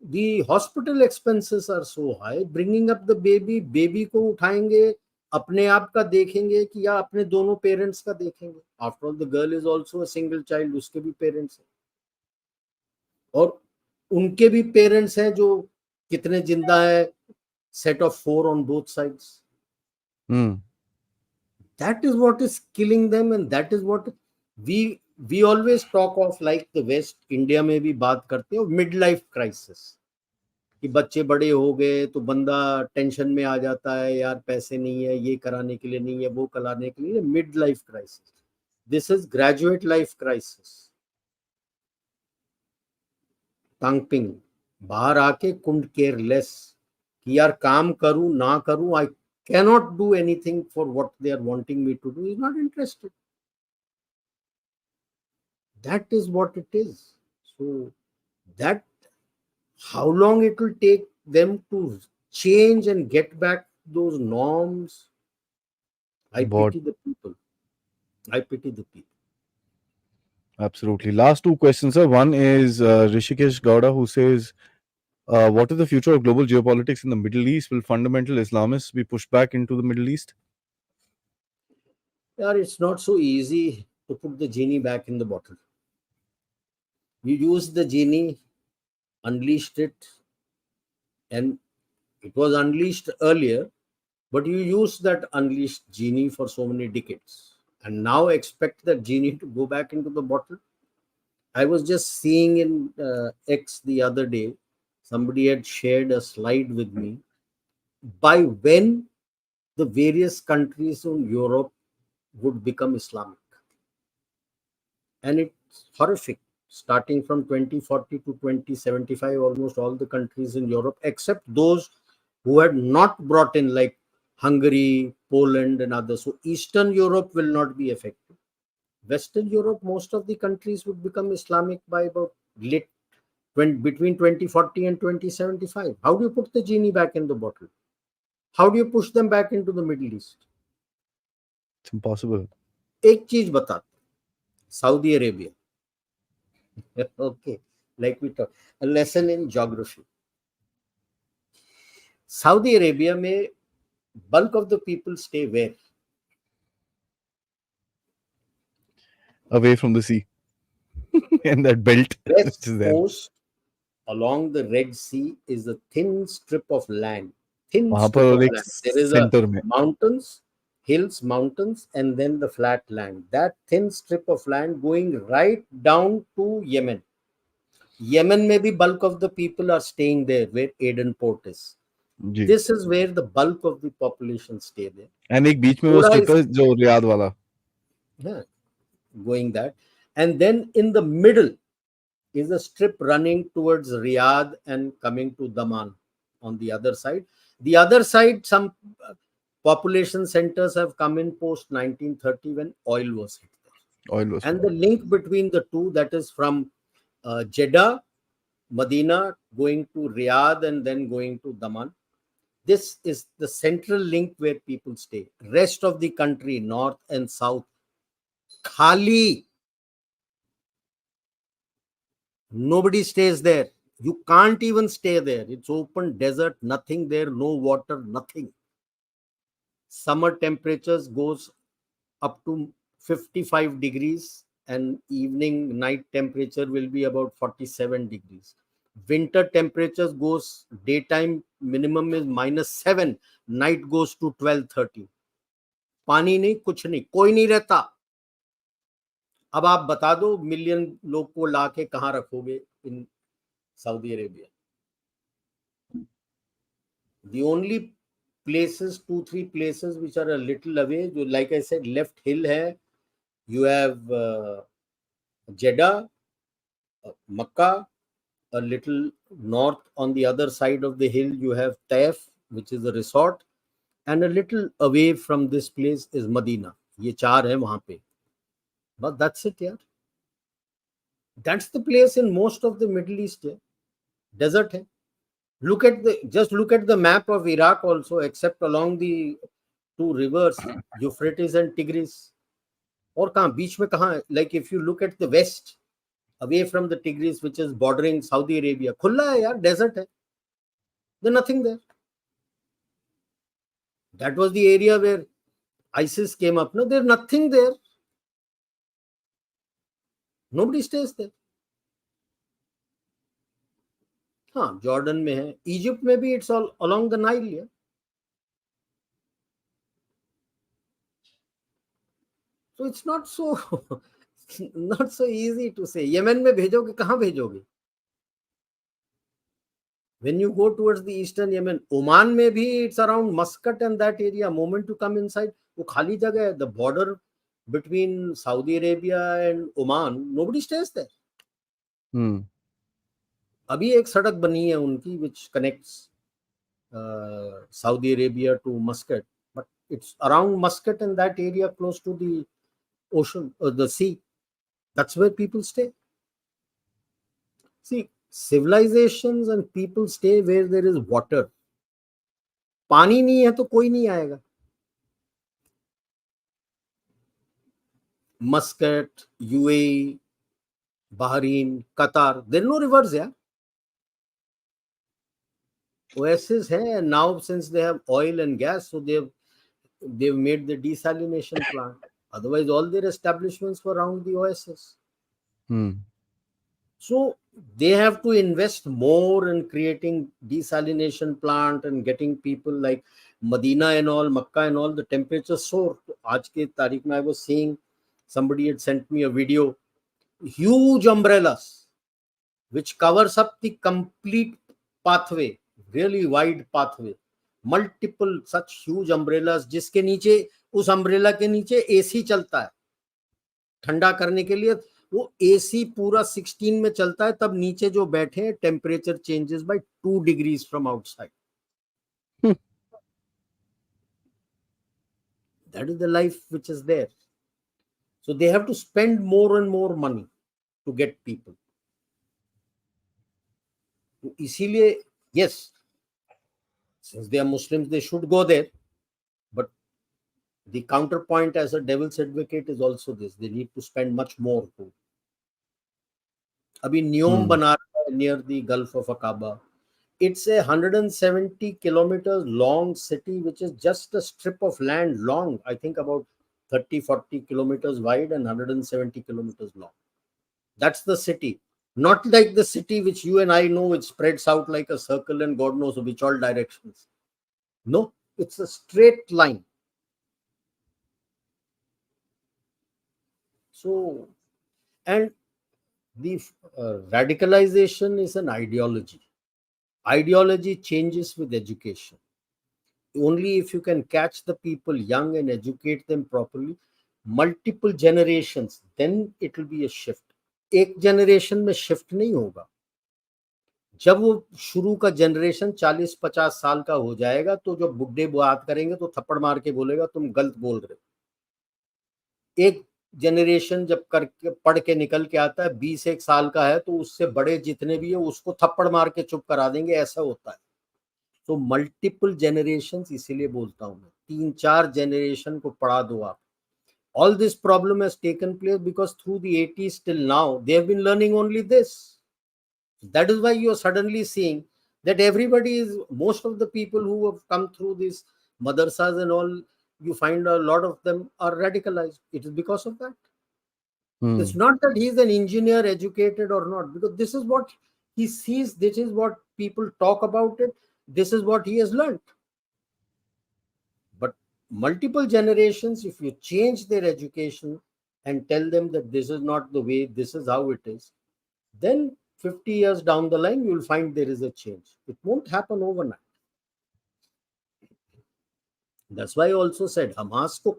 The hospital expenses are so high. Bringing up the baby को उठाएंगे, अपने आप का देखेंगे कि या अपने दोनों पेरेंट्स का देखेंगे. After all, the girl is also a single child. उसके भी पेरेंट्स हैं और उनके भी पेरेंट्स हैं जो कितने जिंदा है. Set of 4 on both sides. That is what is killing them, and that is what we always talk of, like the West. India में भी बात करते हैं मिड लाइफ क्राइसिस कि बच्चे बड़े हो गए तो बंदा टेंशन में आ जाता है, यार पैसे नहीं है, ये कराने के लिए नहीं है, वो कराने के लिए. Mid life crisis. This is graduate life crisis. Tangping बाहर आके कुंड केयरलेस कि यार काम करूं ना करूं, आई cannot do anything for what they are wanting me to do. Is not interested. That is what it is. So that how long it will take them to change and get back those norms. I pity the people. I pity the people. Absolutely. Last 2 questions, sir. One is Rishikesh Gowda, who says, what is the future of global geopolitics in the Middle East? Will fundamental Islamists be pushed back into the Middle East? Yeah, it's not so easy to put the genie back in the bottle. You used the genie, unleashed it, and it was unleashed earlier, but you used that unleashed genie for so many decades, and now expect that genie to go back into the bottle. I was just seeing in X the other day, somebody had shared a slide with me by when the various countries in Europe would become Islamic. And it's horrific. Starting from 2040 to 2075, almost all the countries in Europe, except those who had not brought in, like Hungary, Poland, and others. So Eastern Europe will not be affected. Western Europe, most of the countries would become Islamic by about between 2040 and 2075. How do you put the genie back in the bottle? How do you push them back into the Middle East? It's impossible. एक चीज बताते, Saudi Arabia. Okay, like we talk, a lesson in geography. Saudi Arabia में bulk of the people stay where? Away from the sea. And that belt. West coast along the Red Sea is a thin strip of land. Thin strip of land. There is a mountains, hills, mountains, and then the flat land. That thin strip of land going right down to Yemen. Yemen, maybe bulk of the people are staying there, where Aden port is. This is where the bulk of the population stay there. And एक बीच में वो strip है जो Riyadh वाला. Yeah, going that. And then in the middle is a strip running towards Riyadh and coming to Daman on the other side. The other side, some population centers have come in post 1930 when oil was hit there. Oil was And found. the link between the two, that is from Jeddah, Medina, going to Riyadh, and then going to Daman. This is the central link where people stay. Rest of the country, north and south, khali. Nobody stays there. You can't even stay there. It's open desert, nothing there, no water, nothing. Summer temperatures goes up to 55 degrees, and evening night temperature will be about 47 degrees. Winter temperatures goes, daytime minimum is -7, night goes to 12-13. पानी नहीं, कुछ नहीं, कोई नहीं रहता. अब आप बता दो मिलियन लोग को लाके कहां रखोगे in Saudi Arabia. The only places, 2-3 places which are a little away, जो like I said, left hill है. You have Jeddah, Makkah. A little north on the other side of the hill, you have Taif, which is a resort, and a little away from this place is Medina. ये चार है वहां पे. But that's it, यार. That's the place in most of the Middle East. है. Desert है. Just look at the map of Iraq also, except along the two rivers, Euphrates and Tigris. और कहाँ बीच में कहाँ? Like if you look at the west, away from the Tigris, which is bordering Saudi Arabia, खुला है यार, desert है. There's nothing there. That was the area where ISIS came up. No, there's nothing there. Nobody stays there. हाँ, Jordan में है, Egypt में भी, it's all along the Nile. है. So it's not so easy to say. Yemen में भेजोगे, कहाँ भेजोगे? When you go towards the eastern Yemen, Oman में भी it's around Muscat and that area. Moment you come inside, वो खाली जगह है. The border between Saudi Arabia and Oman, nobody stays there. अभी एक सड़क बनी है उनकी which connects Saudi Arabia to Muscat, but it's around Muscat and that area close to the ocean or the sea. That's where people stay. See, civilizations and people stay where there is water. पानी नहीं है तो कोई नहीं आएगा. Muscat, UAE, Bahrain, Qatar, there are no rivers. Yeah. Oasis hai, and now since they have oil and gas, so they've made the desalination plant. Otherwise, all their establishments were around the oasis. So they have to invest more in creating desalination plant and getting people like Medina and all, Makkah and all. The temperature soar. आज के तारीख में I was seeing, somebody had sent me a video, huge umbrellas which covers up the complete pathway, really wide pathway, multiple such huge umbrellas, जिसके नीचे, उस umbrella के नीचे AC चलता है ठंडा करने के लिए. वो AC पूरा 16 में चलता है, तब नीचे जो बैठे हैं temperature changes by 2 degrees from outside. That is the life which is there. So they have to spend more and more money to get people. तो इसीलिए, yes, since they are Muslims, they should go there. But the counterpoint as a devil's advocate is also this: they need to spend much more too. अभी न्योम बना रहा है near the Gulf of Aqaba. It's a 170 kilometers long city, which is just a strip of land long, I think about 30-40 kilometers wide and 170 kilometers long. That's the city. Not like the city which you and I know, which spreads out like a circle and God knows which all directions. No, it's a straight line. So, and the radicalization is an ideology. Ideology changes with education. Only if you can catch the people young and educate them properly, multiple generations, then it will be a shift. एक generation में shift नहीं होगा. जब वो शुरू का generation 40-50 साल का हो जाएगा, तो जो बुढ़े बात करेंगे तो थप्पड़ मार के बोलेगा तुम गलत बोल रहे हो. एक जनरेशन जब करके पढ़ के निकल के आता है, 21 साल का है, तो उससे बड़े जितने भी है उसको थप्पड़ मार के चुप करा देंगे, ऐसा होता है। तो मल्टीपल जनरेशन, इसीलिए बोलता हूं मैं 3-4 जनरेशन को पढ़ा दो आप। All this problem has taken place because through the 80s till now, they have been learning only this. That is why you are suddenly seeing that everybody is, most of the people who have come through these madrasas and all, you find a lot of them are radicalized. It is because of that. It's not that he is an engineer, educated or not, because this is what he sees, this is what people talk about it, this is what he has learned. But multiple generations, if you change their education and tell them that this is not the way, this is how it is, then 50 years down the line, you will find there is a change. It won't happen overnight. That's why I also said, Hamas को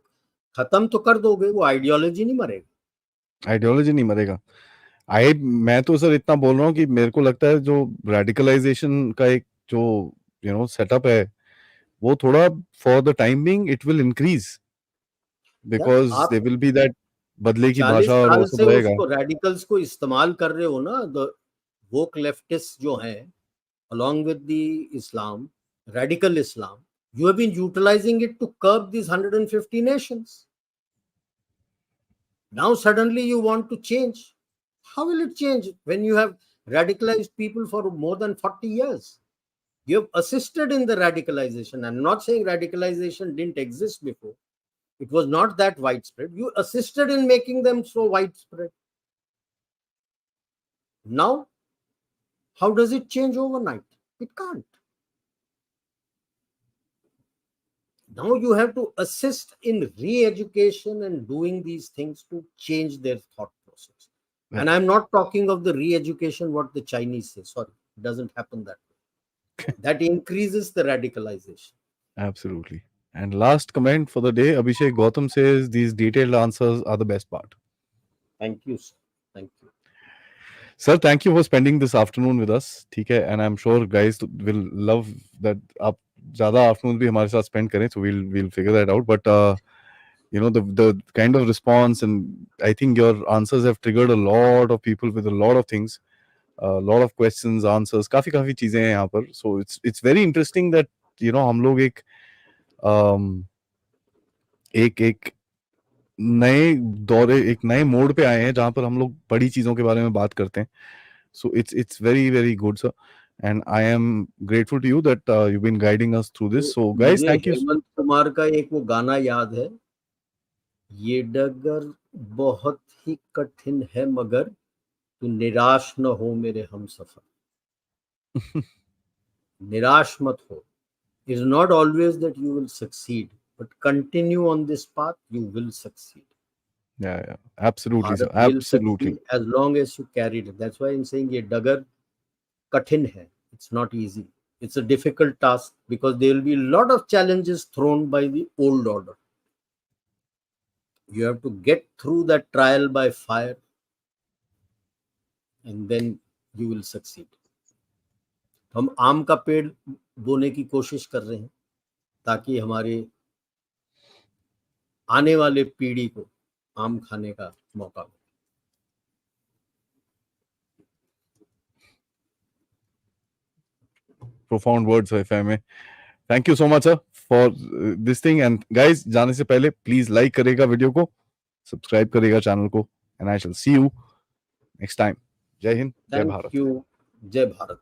खत्म तो कर दोगे, वो ideology नहीं मरेगा। Ideology नहीं मरेगा। मैं तो सर इतना बोल रहा हूँ कि मेरे को लगता है जो रेडिकलाइजेशन का एक जो सेटअप है, वो थोड़ा for the time being it will increase, because they will be that बदले की 40 भाषा और साल वो से सब रहेगा। उसको रेडिकल्स को इस्तेमाल कर रहे हो ना, द वोक लेफ्टिस्ट जो है, along with the Islam, radical Islam, you have been utilizing it to curb these 150 nations. Now suddenly you want to change. How will it change when you have radicalized people for more than 40 years? You have assisted in the radicalization. I'm not saying radicalization didn't exist before. It was not that widespread. You assisted in making them so widespread. Now, how does it change overnight? It can't. Now you have to assist in re-education and doing these things to change their thought process. Yeah. And I'm not talking of the re-education what the Chinese say. Sorry, it doesn't happen that way. That increases the radicalization. Absolutely. And last comment for the day, Abhishek Gautam says these detailed answers are the best part. Thank you, sir. Thank you. Sir, thank you for spending this afternoon with us. ठीक है, and I'm sure guys will love that आप ज़्यादा afternoon भी हमारे साथ spend करें, so we'll figure that out. But the kind of response, and I think your answers have triggered a lot of people with a lot of things, a lot of questions, answers, काफी चीजें हैं यहाँ पर. So it's very interesting that हम लोग एक नए mode पे आए हैं जहां पर हम लोग बड़ी चीजों के बारे में बात करते हैं. So it's very very good, sir, and I am grateful to you that you've been guiding us through this. So guys, thank you. Hemant Kumar का एक वो गाना याद है, ये डगर बहुत ही कठिन है मगर तू निराश न हो मेरे हमसफर. निराश मत हो. It is not always that you will succeed, but continue on this path, you will succeed. Yeah, absolutely, sir. Bharat will Absolutely. succeed as long as you carry it. That's why I'm saying ये डगर कठिन है. It's not easy. It's a difficult task because there will be a lot of challenges thrown by the old order. You have to get through that trial by fire and then you will succeed. हम आम का पेड़ बोने की कोशिश कर रहे हैं ताकि हमारे आने वाले पीढ़ी को आम खाने का मौका मिले. Profound words, if I may. Thank you so much, sir, for this thing. And guys, जाने से पहले please like करेगा वीडियो को, subscribe करेगा चैनल को, and I shall see you next time. जय हिंद, जय भारत. Thank you. जय भारत.